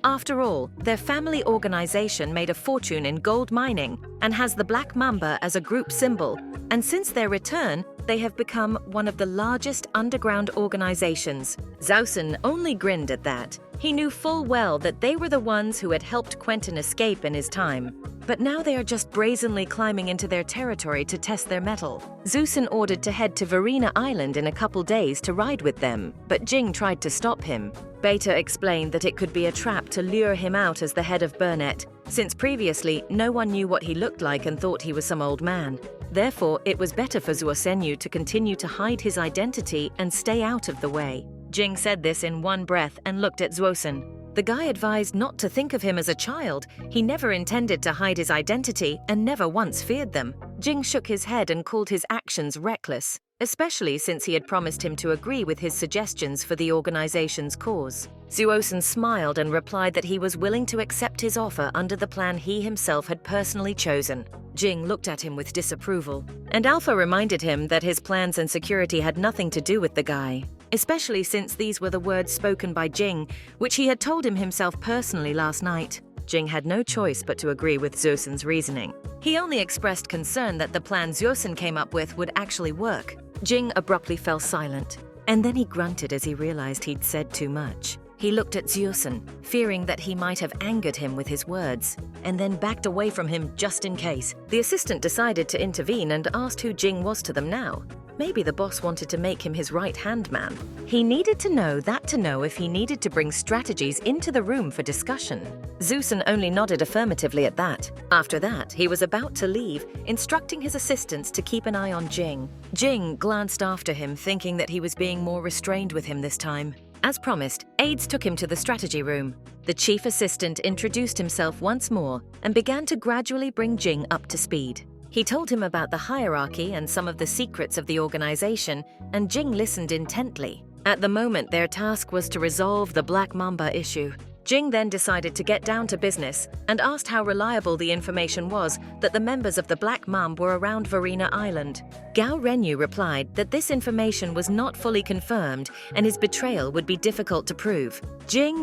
After all, their family organization made a fortune in gold mining and has the Black Mamba as a group symbol, and since their return, they have become one of the largest underground organizations. Zausen only grinned at that. He knew full well that they were the ones who had helped Quentin escape in his time. But now they are just brazenly climbing into their territory to test their mettle. Zusen ordered to head to Varina Island in a couple days to ride with them, but Jing tried to stop him. Beta explained that it could be a trap to lure him out as the head of Burnett, since previously no one knew what he looked like and thought he was some old man. Therefore, it was better for Zuosenyu to continue to hide his identity and stay out of the way. Jing said this in one breath and looked at Zuosen. The guy advised not to think of him as a child. He never intended to hide his identity and never once feared them. Jing shook his head and called his actions reckless, especially since he had promised him to agree with his suggestions for the organization's cause. Zuosen smiled and replied that he was willing to accept his offer under the plan he himself had personally chosen. Jing looked at him with disapproval, and Alpha reminded him that his plans and security had nothing to do with the guy, especially since these were the words spoken by Jing, which he had told him himself personally last night. Jing had no choice but to agree with Zuosen's reasoning. He only expressed concern that the plan Zuosen came up with would actually work. Jing abruptly fell silent, and then he grunted as he realized he'd said too much. He looked at Zuosen, fearing that he might have angered him with his words, and then backed away from him just in case. The assistant decided to intervene and asked who Jing was to them now. Maybe the boss wanted to make him his right-hand man. He needed to know that to know if he needed to bring strategies into the room for discussion. Zuosen only nodded affirmatively at that. After that, he was about to leave, instructing his assistants to keep an eye on Jing. Jing glanced after him, thinking that he was being more restrained with him this time. As promised, aides took him to the strategy room. The chief assistant introduced himself once more and began to gradually bring Jing up to speed. He told him about the hierarchy and some of the secrets of the organization, and Jing listened intently. At the moment, their task was to resolve the Black Mamba issue. Jing then decided to get down to business and asked how reliable the information was that the members of the Black Mamba were around Varina Island. Gao Renyu replied that this information was not fully confirmed and his betrayal would be difficult to prove.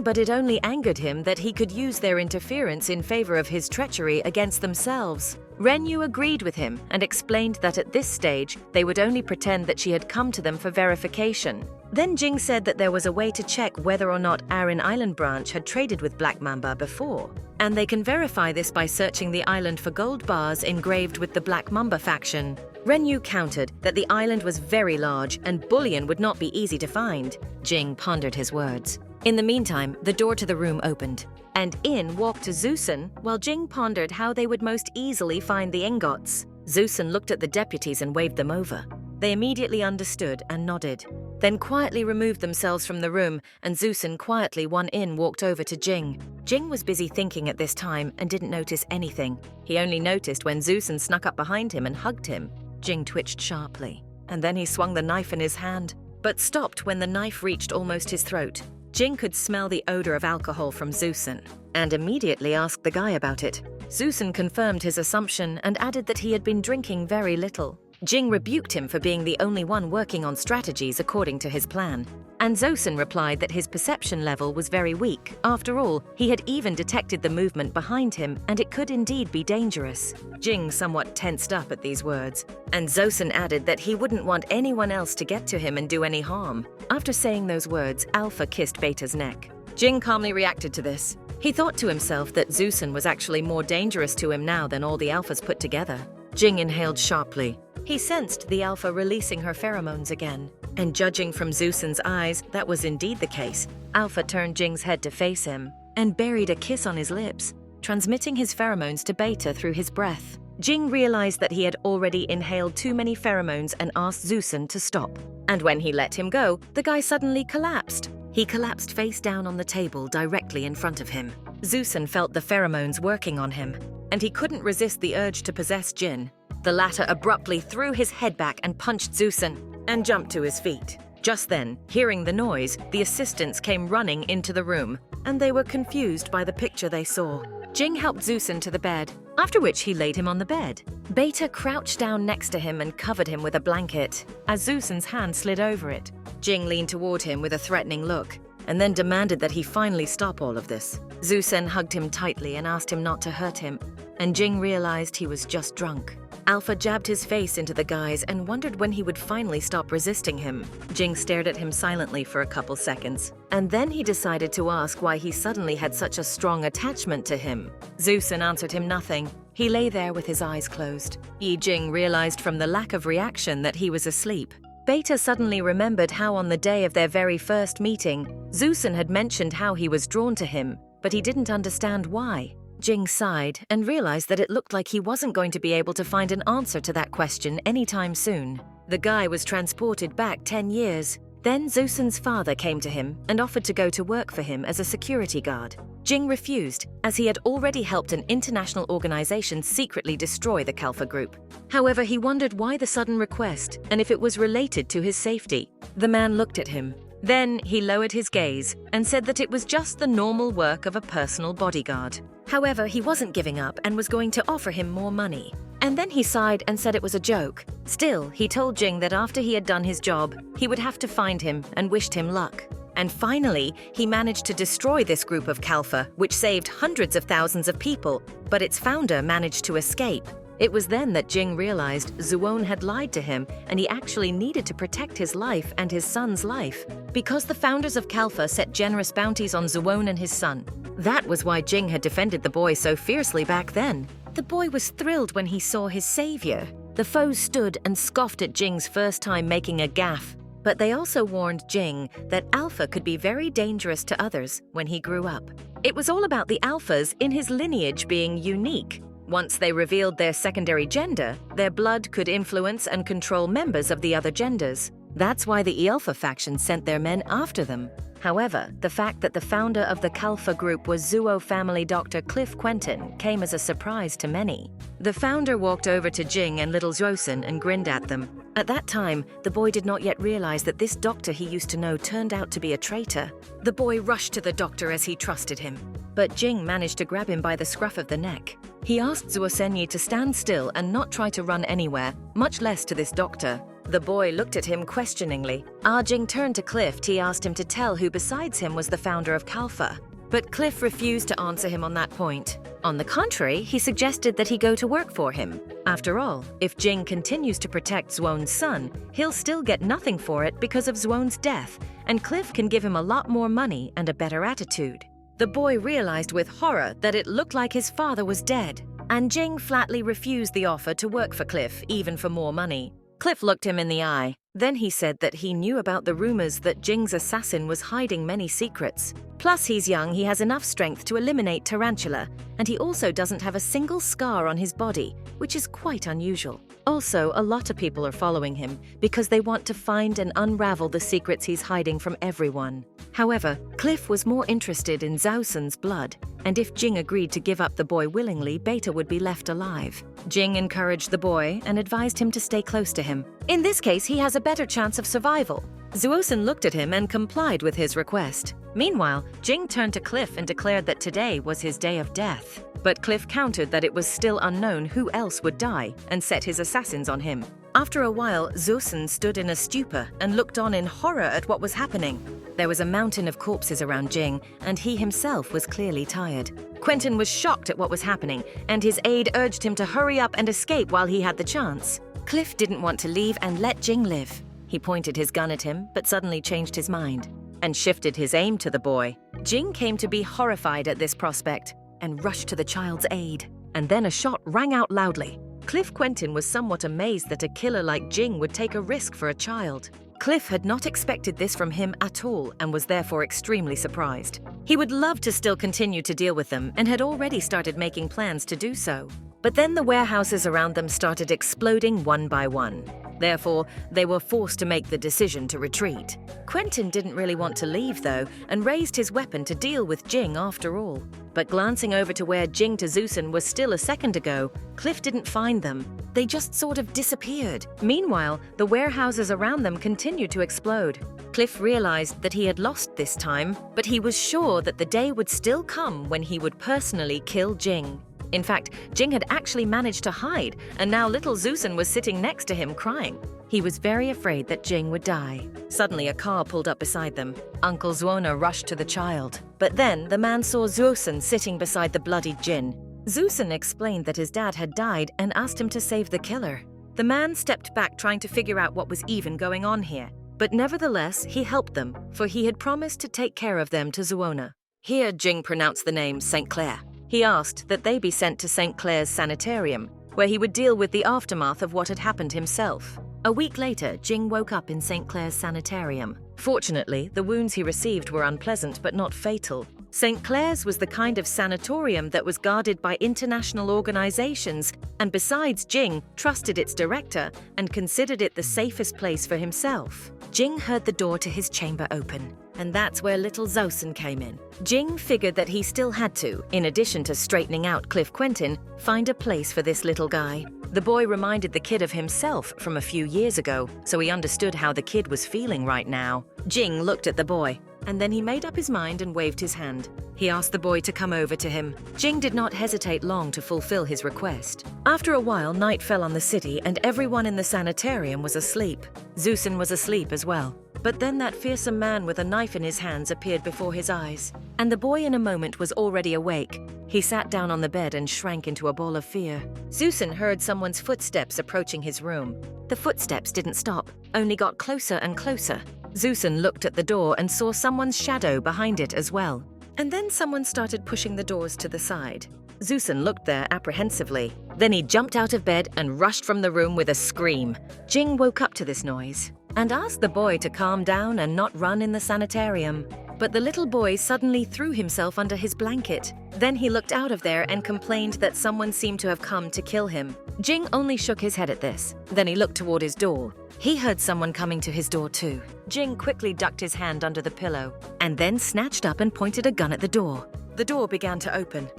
But it only angered him that he could use their interference in favor of his treachery against themselves. Renyu agreed with him and explained that at this stage, they would only pretend that she had come to them for verification. Then Jing said that there was a way to check whether or not Arin Island branch had traded with Black Mamba before, and they can verify this by searching the island for gold bars engraved with the Black Mamba faction. Renyu countered that the island was very large and bullion would not be easy to find. Jing pondered his words. In the meantime, the door to the room opened, and in walked Zusun while Jing pondered how they would most easily find the ingots. Zusun looked at the deputies and waved them over. They immediately understood and nodded, then quietly removed themselves from the room, and Zusun quietly walked over to Jing. Jing was busy thinking at this time and didn't notice anything. He only noticed when Zusun snuck up behind him and hugged him. Jing twitched sharply, and then he swung the knife in his hand, but stopped when the knife reached almost his throat. Jing could smell the odor of alcohol from Zusun, and immediately asked the guy about it. Zusun confirmed his assumption and added that he had been drinking very little. Jing rebuked him for being the only one working on strategies according to his plan, and Zusun replied that his perception level was very weak. After all, he had even detected the movement behind him, and it could indeed be dangerous. Jing somewhat tensed up at these words, and Zusun added that he wouldn't want anyone else to get to him and do any harm. After saying those words, Alpha kissed Beta's neck. Jing calmly reacted to this. He thought to himself that Zusun was actually more dangerous to him now than all the Alphas put together. Jing inhaled sharply. He sensed the Alpha releasing her pheromones again, and judging from Zusun's eyes, that was indeed the case. Alpha turned Jing's head to face him and buried a kiss on his lips, transmitting his pheromones to Beta through his breath. Jing realized that he had already inhaled too many pheromones and asked Zusun to stop. And when he let him go, the guy suddenly collapsed. He collapsed face down on the table directly in front of him. Zusun felt the pheromones working on him, and he couldn't resist the urge to possess Jin. The latter abruptly threw his head back and punched Zusun, and jumped to his feet. Just then, hearing the noise, the assistants came running into the room, and they were confused by the picture they saw. Jing helped Zusun to the bed, after which he laid him on the bed. Beta crouched down next to him and covered him with a blanket, as Zusun's hand slid over it. Jing leaned toward him with a threatening look, and then demanded that he finally stop all of this. Zusun hugged him tightly and asked him not to hurt him, and Jing realized he was just drunk. Alpha jabbed his face into the guy's and wondered when he would finally stop resisting him. Jing stared at him silently for a couple seconds, and then he decided to ask why he suddenly had such a strong attachment to him. Zusun answered him nothing. He lay there with his eyes closed. Jing realized from the lack of reaction that he was asleep. Beta suddenly remembered how on the day of their very first meeting, Zusun had mentioned how he was drawn to him, but he didn't understand why. Jing sighed and realized that it looked like he wasn't going to be able to find an answer to that question anytime soon. The guy was transported back 10 years. Then Zusun's father came to him and offered to go to work for him as a security guard. Jing refused, as he had already helped an international organization secretly destroy the Kalfa group. However, he wondered why the sudden request and if it was related to his safety. The man looked at him. Then he lowered his gaze and said that it was just the normal work of a personal bodyguard. However, he wasn't giving up and was going to offer him more money. And then he sighed and said it was a joke. Still, he told Jing that after he had done his job, he would have to find him and wished him luck. And finally, he managed to destroy this group of Kalfa, which saved hundreds of thousands of people, but its founder managed to escape. It was then that Jing realized Zuon had lied to him and he actually needed to protect his life and his son's life, because the founders of Kalfa set generous bounties on Zuon and his son. That was why Jing had defended the boy so fiercely back then. The boy was thrilled when he saw his savior. The foes stood and scoffed at Jing's first time making a gaffe, but they also warned Jing that Alpha could be very dangerous to others when he grew up. It was all about the Alphas in his lineage being unique. Once they revealed their secondary gender, their blood could influence and control members of the other genders. That's why the Alpha faction sent their men after them. However, the fact that the founder of the Kalfa group was Zuo family Dr. Cliff Quentin came as a surprise to many. The founder walked over to Jing and little Joseon and grinned at them. At that time, the boy did not yet realize that this doctor he used to know turned out to be a traitor. The boy rushed to the doctor as he trusted him, but Jing managed to grab him by the scruff of the neck. He asked Zuosenyi to stand still and not try to run anywhere, much less to this doctor. The boy looked at him questioningly. Jing turned to Cliff. He asked him to tell who besides him was the founder of Kalfa. But Cliff refused to answer him on that point. On the contrary, he suggested that he go to work for him. After all, if Jing continues to protect Zuon's son, he'll still get nothing for it because of Zuon's death, and Cliff can give him a lot more money and a better attitude. The boy realized with horror that it looked like his father was dead. and Jing flatly refused the offer to work for Cliff, even for more money. Cliff looked him in the eye. Then he said that he knew about the rumors that Jing's assassin was hiding many secrets. Plus, he's young, he has enough strength to eliminate Tarantula, and he also doesn't have a single scar on his body, which is quite unusual. Also, a lot of people are following him because they want to find and unravel the secrets he's hiding from everyone. However, Cliff was more interested in Zhao Sun's blood, and if Jing agreed to give up the boy willingly, Beta would be left alive. Jing encouraged the boy and advised him to stay close to him. In this case, he has a better chance of survival. Zhao Sun looked at him and complied with his request. Meanwhile, Jing turned to Cliff and declared that today was his day of death. But Cliff countered that it was still unknown who else would die and set his assassins on him. After a while, Zhao Sun stood in a stupor and looked on in horror at what was happening. There was a mountain of corpses around Jing, and he himself was clearly tired. Quentin was shocked at what was happening, and his aide urged him to hurry up and escape while he had the chance. Cliff didn't want to leave and let Jing live. He pointed his gun at him, but suddenly changed his mind and shifted his aim to the boy. Jing came to be horrified at this prospect and rushed to the child's aid. And then a shot rang out loudly. Cliff Quentin was somewhat amazed that a killer like Jing would take a risk for a child. Cliff had not expected this from him at all and was therefore extremely surprised. He would love to still continue to deal with them and had already started making plans to do so. But then the warehouses around them started exploding one by one. Therefore, they were forced to make the decision to retreat. Quentin didn't really want to leave, though, and raised his weapon to deal with Jing after all. But glancing over to where Jing to Zhao Sun was still a second ago, Cliff didn't find them. They just sort of disappeared. Meanwhile, the warehouses around them continued to explode. Cliff realized that he had lost this time, but he was sure that the day would still come when he would personally kill Jing. In fact, Jing had actually managed to hide, and now little Zhao Sun was sitting next to him crying. He was very afraid that Jing would die. Suddenly, a car pulled up beside them. Uncle Zuona rushed to the child. But then, the man saw Zhao Sun sitting beside the bloodied Jin. Zhao Sun explained that his dad had died and asked him to save the killer. The man stepped back trying to figure out what was even going on here. But nevertheless, he helped them, for he had promised to take care of them to Zuona. Here, Jing pronounced the name St. Clair. He asked that they be sent to St. Clair's sanitarium, where he would deal with the aftermath of what had happened himself. A week later, Jing woke up in St. Clair's sanitarium. Fortunately, the wounds he received were unpleasant but not fatal. St. Clair's was the kind of sanatorium that was guarded by international organizations, and besides, Jing trusted its director and considered it the safest place for himself. Jing heard the door to his chamber open, and that's where little Zhao Sun came in. Jing figured that he still had to, in addition to straightening out Cliff Quentin, find a place for this little guy. The boy reminded the kid of himself from a few years ago, so he understood how the kid was feeling right now. Jing looked at the boy, and then he made up his mind and waved his hand. He asked the boy to come over to him. Jing did not hesitate long to fulfill his request. After a while, night fell on the city and everyone in the sanitarium was asleep. Zhao Sun was asleep as well. But then that fearsome man with a knife in his hands appeared before his eyes, and the boy in a moment was already awake. He sat down on the bed and shrank into a ball of fear. Zhao Sun heard someone's footsteps approaching his room. The footsteps didn't stop, only got closer and closer. Zhao Sun looked at the door and saw someone's shadow behind it as well. And then someone started pushing the doors to the side. Zhao Sun looked there apprehensively. Then he jumped out of bed and rushed from the room with a scream. Jing woke up to this noise and asked the boy to calm down and not run in the sanitarium. But the little boy suddenly threw himself under his blanket. Then he looked out of there and complained that someone seemed to have come to kill him. Jing only shook his head at this. Then he looked toward his door. He heard someone coming to his door too. Jing quickly ducked his hand under the pillow and then snatched up and pointed a gun at the door. The door began to open.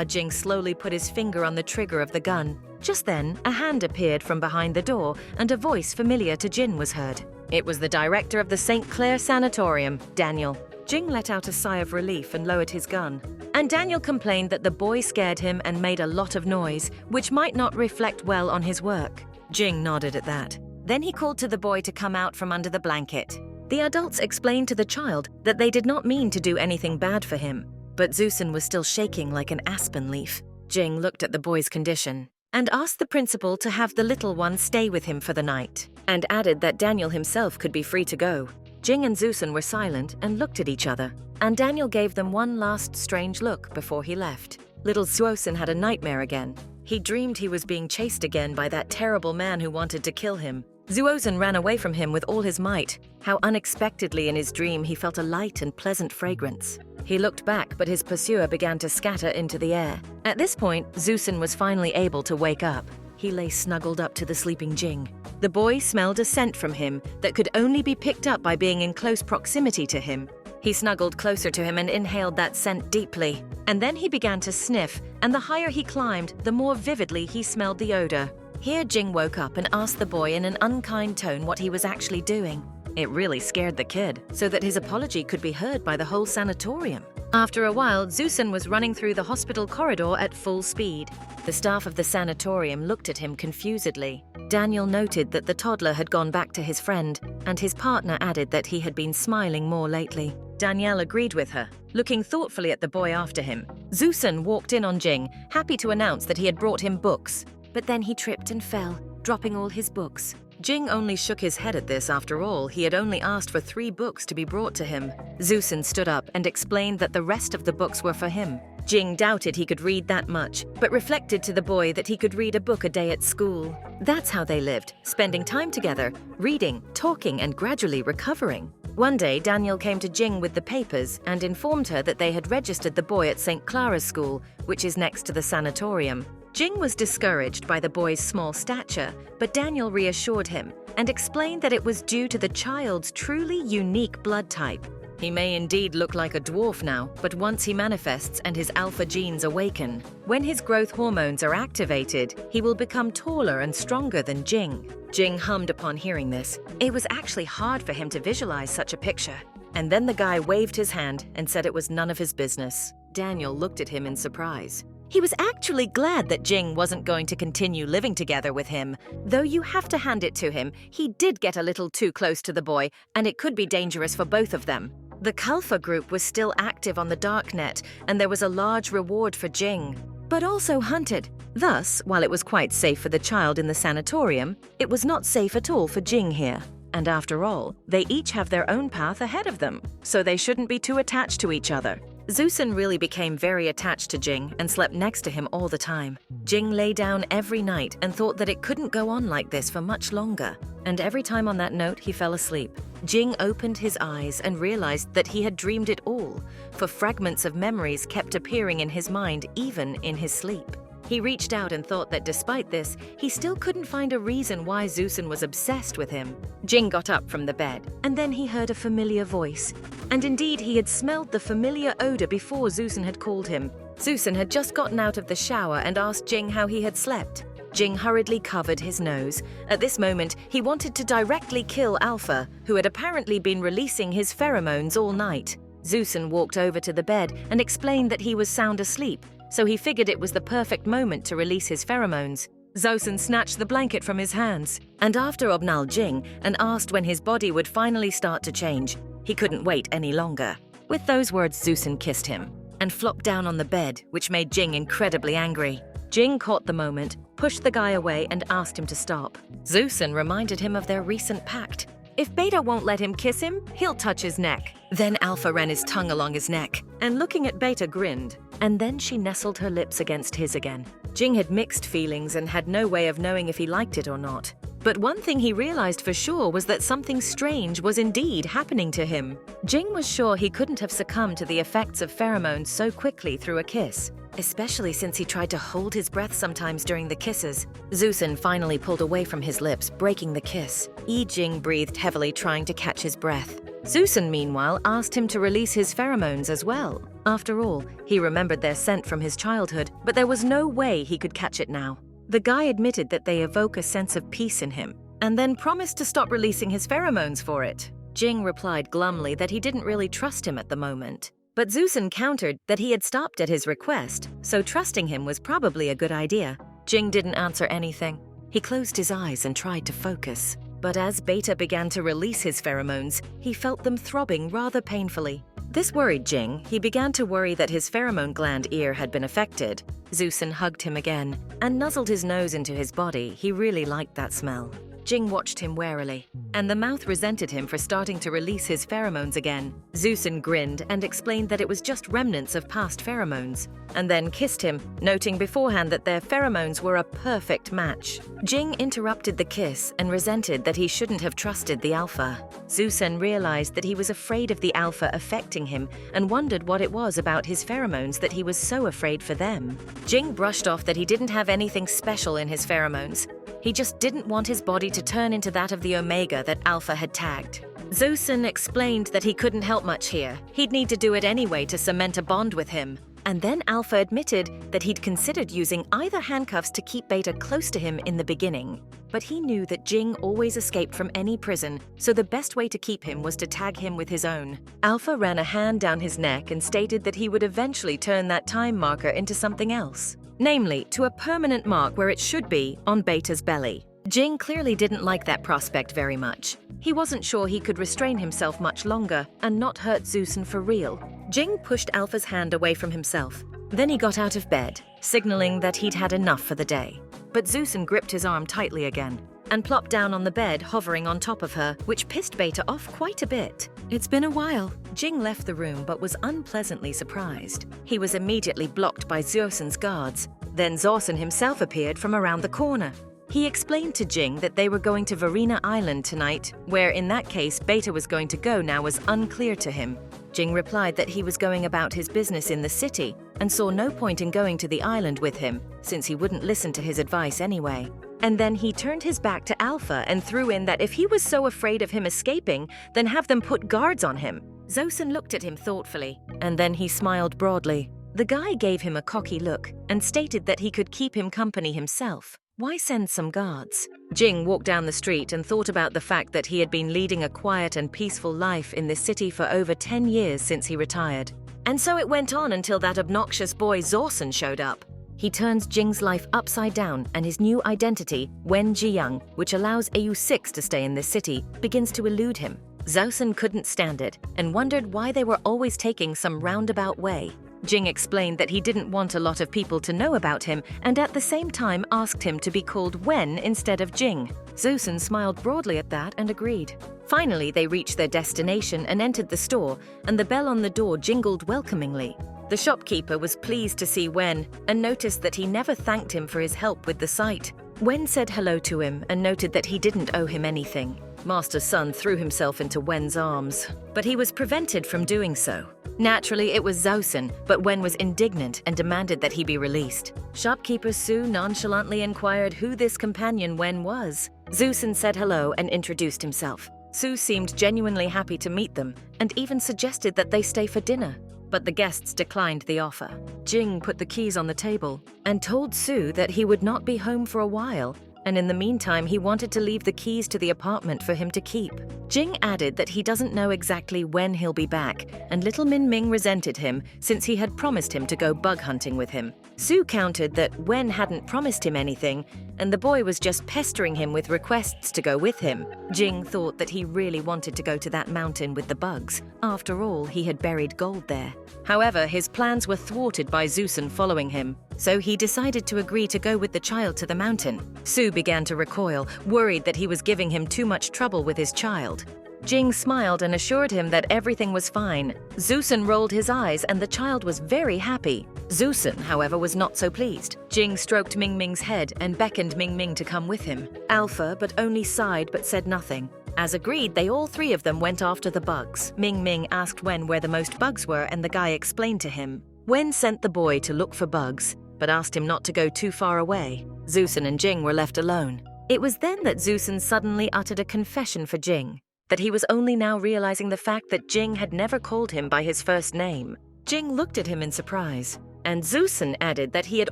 Jing slowly put his finger on the trigger of the gun. Just then, a hand appeared from behind the door and a voice familiar to Jin was heard. It was the director of the St. Clair Sanatorium, Daniel. Jing let out a sigh of relief and lowered his gun. And Daniel complained that the boy scared him and made a lot of noise, which might not reflect well on his work. Jing nodded at that. Then he called to the boy to come out from under the blanket. The adults explained to the child that they did not mean to do anything bad for him, but Zhao Sun was still shaking like an aspen leaf. Jing looked at the boy's condition and asked the principal to have the little one stay with him for the night, and added that Daniel himself could be free to go. Jing and Zhao Sun were silent and looked at each other, and Daniel gave them one last strange look before he left. Little Zhao Sun had a nightmare again. He dreamed he was being chased again by that terrible man who wanted to kill him. Zuozhen ran away from him with all his might. How unexpectedly in his dream he felt a light and pleasant fragrance. He looked back, but his pursuer began to scatter into the air. At this point, Zuozhen was finally able to wake up. He lay snuggled up to the sleeping Jing. The boy smelled a scent from him that could only be picked up by being in close proximity to him. He snuggled closer to him and inhaled that scent deeply. And then he began to sniff, and the higher he climbed, the more vividly he smelled the odor. Here Jing woke up and asked the boy in an unkind tone what he was actually doing. It really scared the kid, so that his apology could be heard by the whole sanatorium. After a while, Zuozhen was running through the hospital corridor at full speed. The staff of the sanatorium looked at him confusedly. Daniel noted that the toddler had gone back to his friend, and his partner added that he had been smiling more lately. Danielle agreed with her, looking thoughtfully at the boy after him. Zuozhen walked in on Jing, happy to announce that he had brought him books. But then he tripped and fell, dropping all his books. Jing only shook his head at this. After all, he had only asked for 3 books to be brought to him. Zuozhen stood up and explained that the rest of the books were for him. Jing doubted he could read that much, but reflected to the boy that he could read a book a day at school. That's how they lived, spending time together, reading, talking, and gradually recovering. One day, Daniel came to Jing with the papers and informed her that they had registered the boy at St. Clara's School, which is next to the sanatorium. Jing was discouraged by the boy's small stature, but Daniel reassured him and explained that it was due to the child's truly unique blood type. He may indeed look like a dwarf now, but once he manifests and his alpha genes awaken, when his growth hormones are activated, he will become taller and stronger than Jing. Jing hummed upon hearing this. It was actually hard for him to visualize such a picture. And then the guy waved his hand and said it was none of his business. Daniel looked at him in surprise. He was actually glad that Jing wasn't going to continue living together with him. Though you have to hand it to him, he did get a little too close to the boy, and it could be dangerous for both of them. The Kalfa group was still active on the darknet, and there was a large reward for Jing, but also hunted. Thus, while it was quite safe for the child in the sanatorium, it was not safe at all for Jing here. And after all, they each have their own path ahead of them, so they shouldn't be too attached to each other. Zuozhen really became very attached to Jing and slept next to him all the time. Jing lay down every night and thought that it couldn't go on like this for much longer. And every time on that note, he fell asleep. Jing opened his eyes and realized that he had dreamed it all, for fragments of memories kept appearing in his mind even in his sleep. He reached out and thought that despite this, he still couldn't find a reason why Zuozhen was obsessed with him. Jing got up from the bed, and then he heard a familiar voice. And indeed, he had smelled the familiar odor before Zuozhen had called him. Zuozhen had just gotten out of the shower and asked Jing how he had slept. Jing hurriedly covered his nose. At this moment, he wanted to directly kill Alpha, who had apparently been releasing his pheromones all night. Zuozhen walked over to the bed and explained that he was sound asleep, so he figured it was the perfect moment to release his pheromones. Zuozhen snatched the blanket from his hands and after obnal Jing and asked when his body would finally start to change. He couldn't wait any longer. With those words, Zuozhen kissed him and flopped down on the bed, which made Jing incredibly angry. Jing caught the moment, pushed the guy away and asked him to stop. Zuozhen reminded him of their recent pact. If Beta won't let him kiss him, he'll touch his neck. Then Alpha ran his tongue along his neck, and looking at Beta grinned. And then she nestled her lips against his again. Jing had mixed feelings and had no way of knowing if he liked it or not. But one thing he realized for sure was that something strange was indeed happening to him. Jing was sure he couldn't have succumbed to the effects of pheromones so quickly through a kiss, especially since he tried to hold his breath sometimes during the kisses. Zuozhen finally pulled away from his lips, breaking the kiss. Jing breathed heavily, trying to catch his breath. Zuozhen, meanwhile, asked him to release his pheromones as well. After all, he remembered their scent from his childhood, but there was no way he could catch it now. The guy admitted that they evoke a sense of peace in him, and then promised to stop releasing his pheromones for it. Jing replied glumly that he didn't really trust him at the moment. But Zuozhen countered that he had stopped at his request, so trusting him was probably a good idea. Jing didn't answer anything. He closed his eyes and tried to focus. But as Beta began to release his pheromones, he felt them throbbing rather painfully. This worried Jing. He began to worry that his pheromone gland ear had been affected. Zuozhen hugged him again and nuzzled his nose into his body. He really liked that smell. Jing watched him warily, and the mouth resented him for starting to release his pheromones again. Zusen grinned and explained that it was just remnants of past pheromones, and then kissed him, noting beforehand that their pheromones were a perfect match. Jing interrupted the kiss and resented that he shouldn't have trusted the alpha. Zusen realized that he was afraid of the alpha affecting him and wondered what it was about his pheromones that he was so afraid for them. Jing brushed off that he didn't have anything special in his pheromones. He just didn't want his body to turn into that of the Omega that Alpha had tagged. Zusen explained that he couldn't help much here. He'd need to do it anyway to cement a bond with him. And then Alpha admitted that he'd considered using either handcuffs to keep Beta close to him in the beginning. But he knew that Jing always escaped from any prison, so the best way to keep him was to tag him with his own. Alpha ran a hand down his neck and stated that he would eventually turn that time marker into something else. Namely, to a permanent mark where it should be on Beta's belly. Jing clearly didn't like that prospect very much. He wasn't sure he could restrain himself much longer and not hurt Zusen for real. Jing pushed Alpha's hand away from himself. Then he got out of bed, signaling that he'd had enough for the day. But Zusen gripped his arm tightly again and plopped down on the bed, hovering on top of her, which pissed Beta off quite a bit. It's been a while. Jing left the room but was unpleasantly surprised. He was immediately blocked by Zusen's guards. Then Zusen himself appeared from around the corner. He explained to Jing that they were going to Varina Island tonight, where in that case Beta was going to go now was unclear to him. Jing replied that he was going about his business in the city and saw no point in going to the island with him, since he wouldn't listen to his advice anyway. And then he turned his back to Alpha and threw in that if he was so afraid of him escaping, then have them put guards on him. Zusen looked at him thoughtfully, and then he smiled broadly. The guy gave him a cocky look and stated that he could keep him company himself. Why send some guards? Jing walked down the street and thought about the fact that he had been leading a quiet and peaceful life in this city for over 10 years since he retired. And so it went on until that obnoxious boy Zusen showed up. He turns Jing's life upside down, and his new identity, Wen Jiyoung, which allows AU6 to stay in this city, begins to elude him. Zusen couldn't stand it and wondered why they were always taking some roundabout way. Jing explained that he didn't want a lot of people to know about him and at the same time asked him to be called Wen instead of Jing. Zusen smiled broadly at that and agreed. Finally, they reached their destination and entered the store, and the bell on the door jingled welcomingly. The shopkeeper was pleased to see Wen and noticed that he never thanked him for his help with the site. Wen said hello to him and noted that he didn't owe him anything. Master Sun threw himself into Wen's arms, but he was prevented from doing so. Naturally, it was Zusen, but Wen was indignant and demanded that he be released. Shopkeeper Su nonchalantly inquired who this companion Wen was. Zusen said hello and introduced himself. Su seemed genuinely happy to meet them and even suggested that they stay for dinner. But the guests declined the offer. Jing put the keys on the table and told Su that he would not be home for a while, and in the meantime he wanted to leave the keys to the apartment for him to keep. Jing added that he doesn't know exactly when he'll be back, and little Min Ming resented him since he had promised him to go bug hunting with him. Su countered that Wen hadn't promised him anything, and the boy was just pestering him with requests to go with him. Jing thought that he really wanted to go to that mountain with the bugs. After all, he had buried gold there. However, his plans were thwarted by Zusen following him, so he decided to agree to go with the child to the mountain. Su began to recoil, worried that he was giving him too much trouble with his child. Jing smiled and assured him that everything was fine. Zusen rolled his eyes and the child was very happy. Zusen, however, was not so pleased. Jing stroked Ming Ming's head and beckoned Ming Ming to come with him. Alpha but only sighed but said nothing. As agreed, they all three of them went after the bugs. Ming Ming asked Wen where the most bugs were and the guy explained to him. Wen sent the boy to look for bugs, but asked him not to go too far away. Zusen and Jing were left alone. It was then that Zusen suddenly uttered a confession for Jing, that he was only now realizing the fact that Jing had never called him by his first name. Jing looked at him in surprise, and Zusen added that he had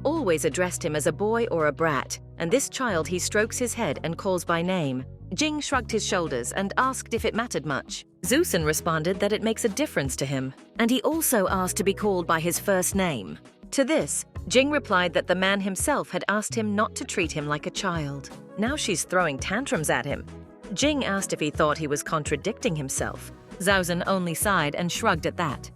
always addressed him as a boy or a brat, and this child he strokes his head and calls by name. Jing shrugged his shoulders and asked if it mattered much. Zusen responded that it makes a difference to him, and he also asked to be called by his first name. To this, Jing replied that the man himself had asked him not to treat him like a child. Now she's throwing tantrums at him. Jing asked if he thought he was contradicting himself, Zhaozhen only sighed and shrugged at that.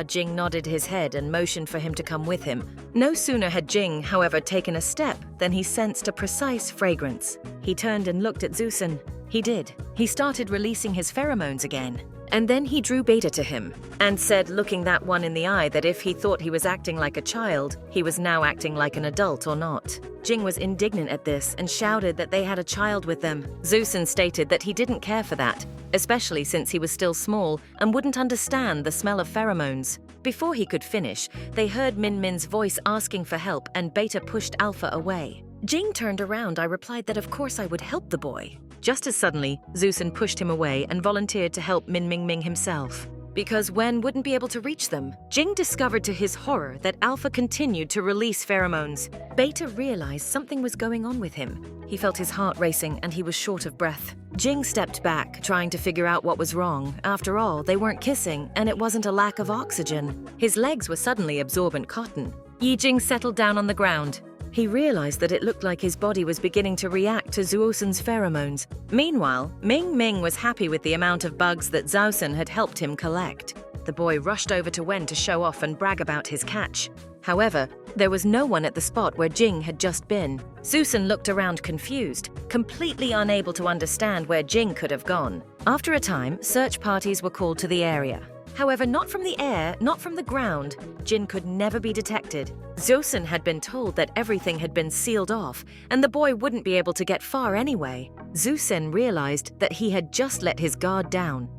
Jing nodded his head and motioned for him to come with him. No sooner had Jing, however, taken a step than he sensed a precise fragrance. He turned and looked at Zhaozhen. He did. He started releasing his pheromones again. And then he drew Beta to him and said, looking that one in the eye, that if he thought he was acting like a child, he was now acting like an adult or not. Jing was indignant at this and shouted that they had a child with them. Zhaozhen stated that he didn't care for that, especially since he was still small and wouldn't understand the smell of pheromones. Before he could finish, they heard Min Min's voice asking for help, and Beta pushed Alpha away. Jing turned around. I replied that of course I would help the boy. Just as suddenly, Zhaozhen pushed him away and volunteered to help Min Ming himself. Because Wen wouldn't be able to reach them, Jing discovered to his horror that Alpha continued to release pheromones. Beta realized something was going on with him. He felt his heart racing and he was short of breath. Jing stepped back, trying to figure out what was wrong. After all, they weren't kissing, and it wasn't a lack of oxygen. His legs were suddenly absorbent cotton. Yijing settled down on the ground. He realized that it looked like his body was beginning to react to Zhaozhen's pheromones. Meanwhile, Ming was happy with the amount of bugs that Zhaozhen had helped him collect. The boy rushed over to Wen to show off and brag about his catch. However, there was no one at the spot where Jing had just been. Zhaozhen looked around confused, completely unable to understand where Jing could have gone. After a time, search parties were called to the area. However, not from the air, not from the ground. Jin could never be detected. Zhaozhen had been told that everything had been sealed off, and the boy wouldn't be able to get far anyway. Zhaozhen realized that he had just let his guard down.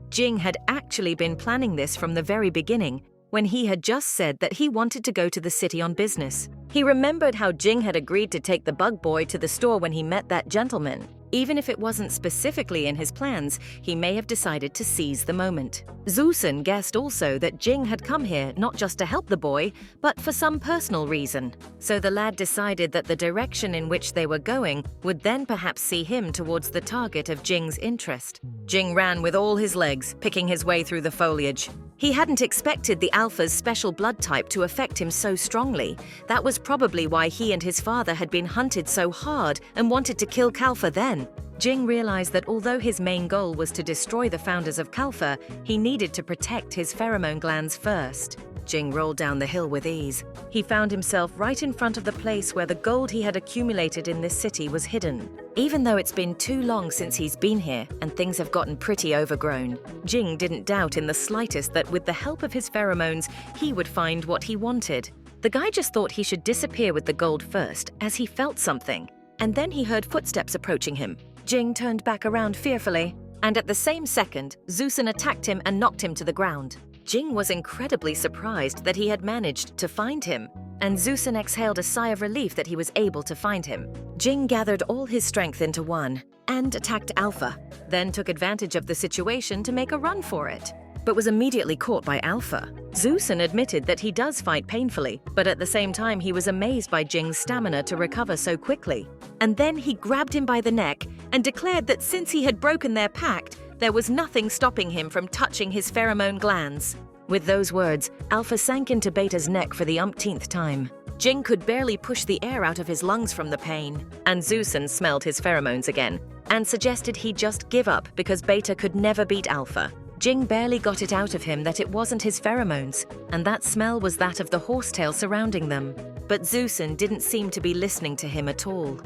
Jing had actually been planning this from the very beginning, when he had just said that he wanted to go to the city on business. He remembered how Jing had agreed to take the bug boy to the store when he met that gentleman. Even if it wasn't specifically in his plans, he may have decided to seize the moment. Zhaozhen guessed also that Jing had come here not just to help the boy, but for some personal reason. So the lad decided that the direction in which they were going would then perhaps see him towards the target of Jing's interest. Jing ran with all his legs, picking his way through the foliage. He hadn't expected the Alpha's special blood type to affect him so strongly. That was probably why he and his father had been hunted so hard and wanted to kill Kalfa then. Jing realized that although his main goal was to destroy the founders of Kalfa, he needed to protect his pheromone glands first. Jing rolled down the hill with ease. He found himself right in front of the place where the gold he had accumulated in this city was hidden. Even though it's been too long since he's been here and things have gotten pretty overgrown, Jing didn't doubt in the slightest that with the help of his pheromones, he would find what he wanted. The guy just thought he should disappear with the gold first, as he felt something. And then he heard footsteps approaching him. Jing turned back around fearfully, and at the same second, Zhaozhen attacked him and knocked him to the ground. Jing was incredibly surprised that he had managed to find him, and Zhaozhen exhaled a sigh of relief that he was able to find him. Jing gathered all his strength into one and attacked Alpha, then took advantage of the situation to make a run for it, but was immediately caught by Alpha. Zhaozhen admitted that he does fight painfully, but at the same time he was amazed by Jing's stamina to recover so quickly. And then he grabbed him by the neck and declared that since he had broken their pact, there was nothing stopping him from touching his pheromone glands. With those words, Alpha sank into Beta's neck for the umpteenth time. Jing could barely push the air out of his lungs from the pain, and Zhaozhen smelled his pheromones again and suggested he just give up because Beta could never beat Alpha. Jing barely got it out of him that it wasn't his pheromones, and that smell was that of the horsetail surrounding them. But Zhaozhen didn't seem to be listening to him at all.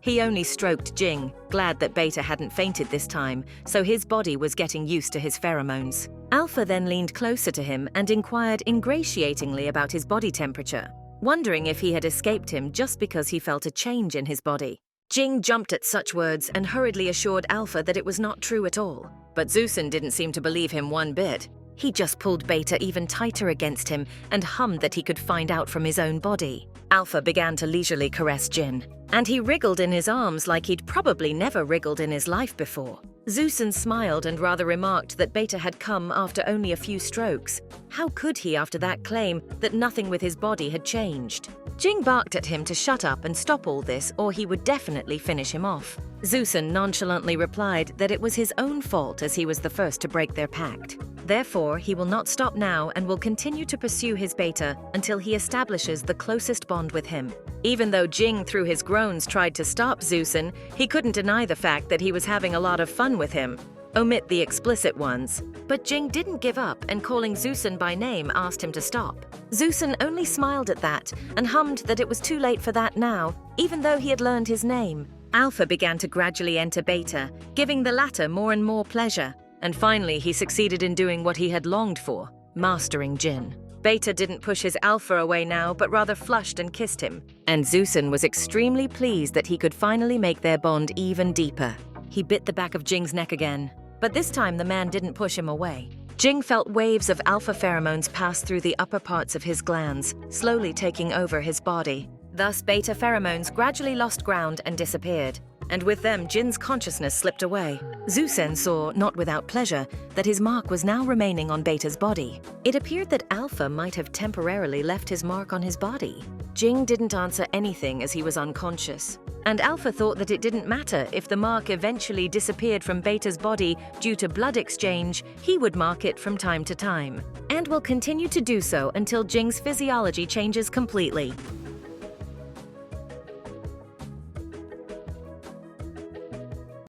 He only stroked Jing, glad that Beta hadn't fainted this time, so his body was getting used to his pheromones. Alpha then leaned closer to him and inquired ingratiatingly about his body temperature, wondering if he had escaped him just because he felt a change in his body. Jing jumped at such words and hurriedly assured Alpha that it was not true at all. But Zhaozhen didn't seem to believe him one bit. He just pulled Beta even tighter against him and hummed that he could find out from his own body. Alpha began to leisurely caress Jin, and he wriggled in his arms like he'd probably never wriggled in his life before. Zhaozhen smiled and rather remarked that Beta had come after only a few strokes. How could he after that claim that nothing with his body had changed? Jing barked at him to shut up and stop all this, or he would definitely finish him off. Zhaozhen nonchalantly replied that it was his own fault as he was the first to break their pact. Therefore, he will not stop now and will continue to pursue his Beta until he establishes the closest bond with him. Even though Jing, through his groans, tried to stop Zhaozhen, he couldn't deny the fact that he was having a lot of fun with him. Omit the explicit ones. But Jing didn't give up and calling Zusen by name asked him to stop. Zusen only smiled at that and hummed that it was too late for that now, even though he had learned his name. Alpha began to gradually enter Beta, giving the latter more and more pleasure. And finally, he succeeded in doing what he had longed for, mastering Jin. Beta didn't push his Alpha away now, but rather flushed and kissed him. And Zusen was extremely pleased that he could finally make their bond even deeper. He bit the back of Jing's neck again, but this time the man didn't push him away. Jing felt waves of alpha pheromones pass through the upper parts of his glands, slowly taking over his body. Thus, beta pheromones gradually lost ground and disappeared. And with them, Jin's consciousness slipped away. Zusen saw, not without pleasure, that his mark was now remaining on Beta's body. It appeared that Alpha might have temporarily left his mark on his body. Jing didn't answer anything as he was unconscious. And Alpha thought that it didn't matter if the mark eventually disappeared from Beta's body due to blood exchange, he would mark it from time to time. And will continue to do so until Jing's physiology changes completely.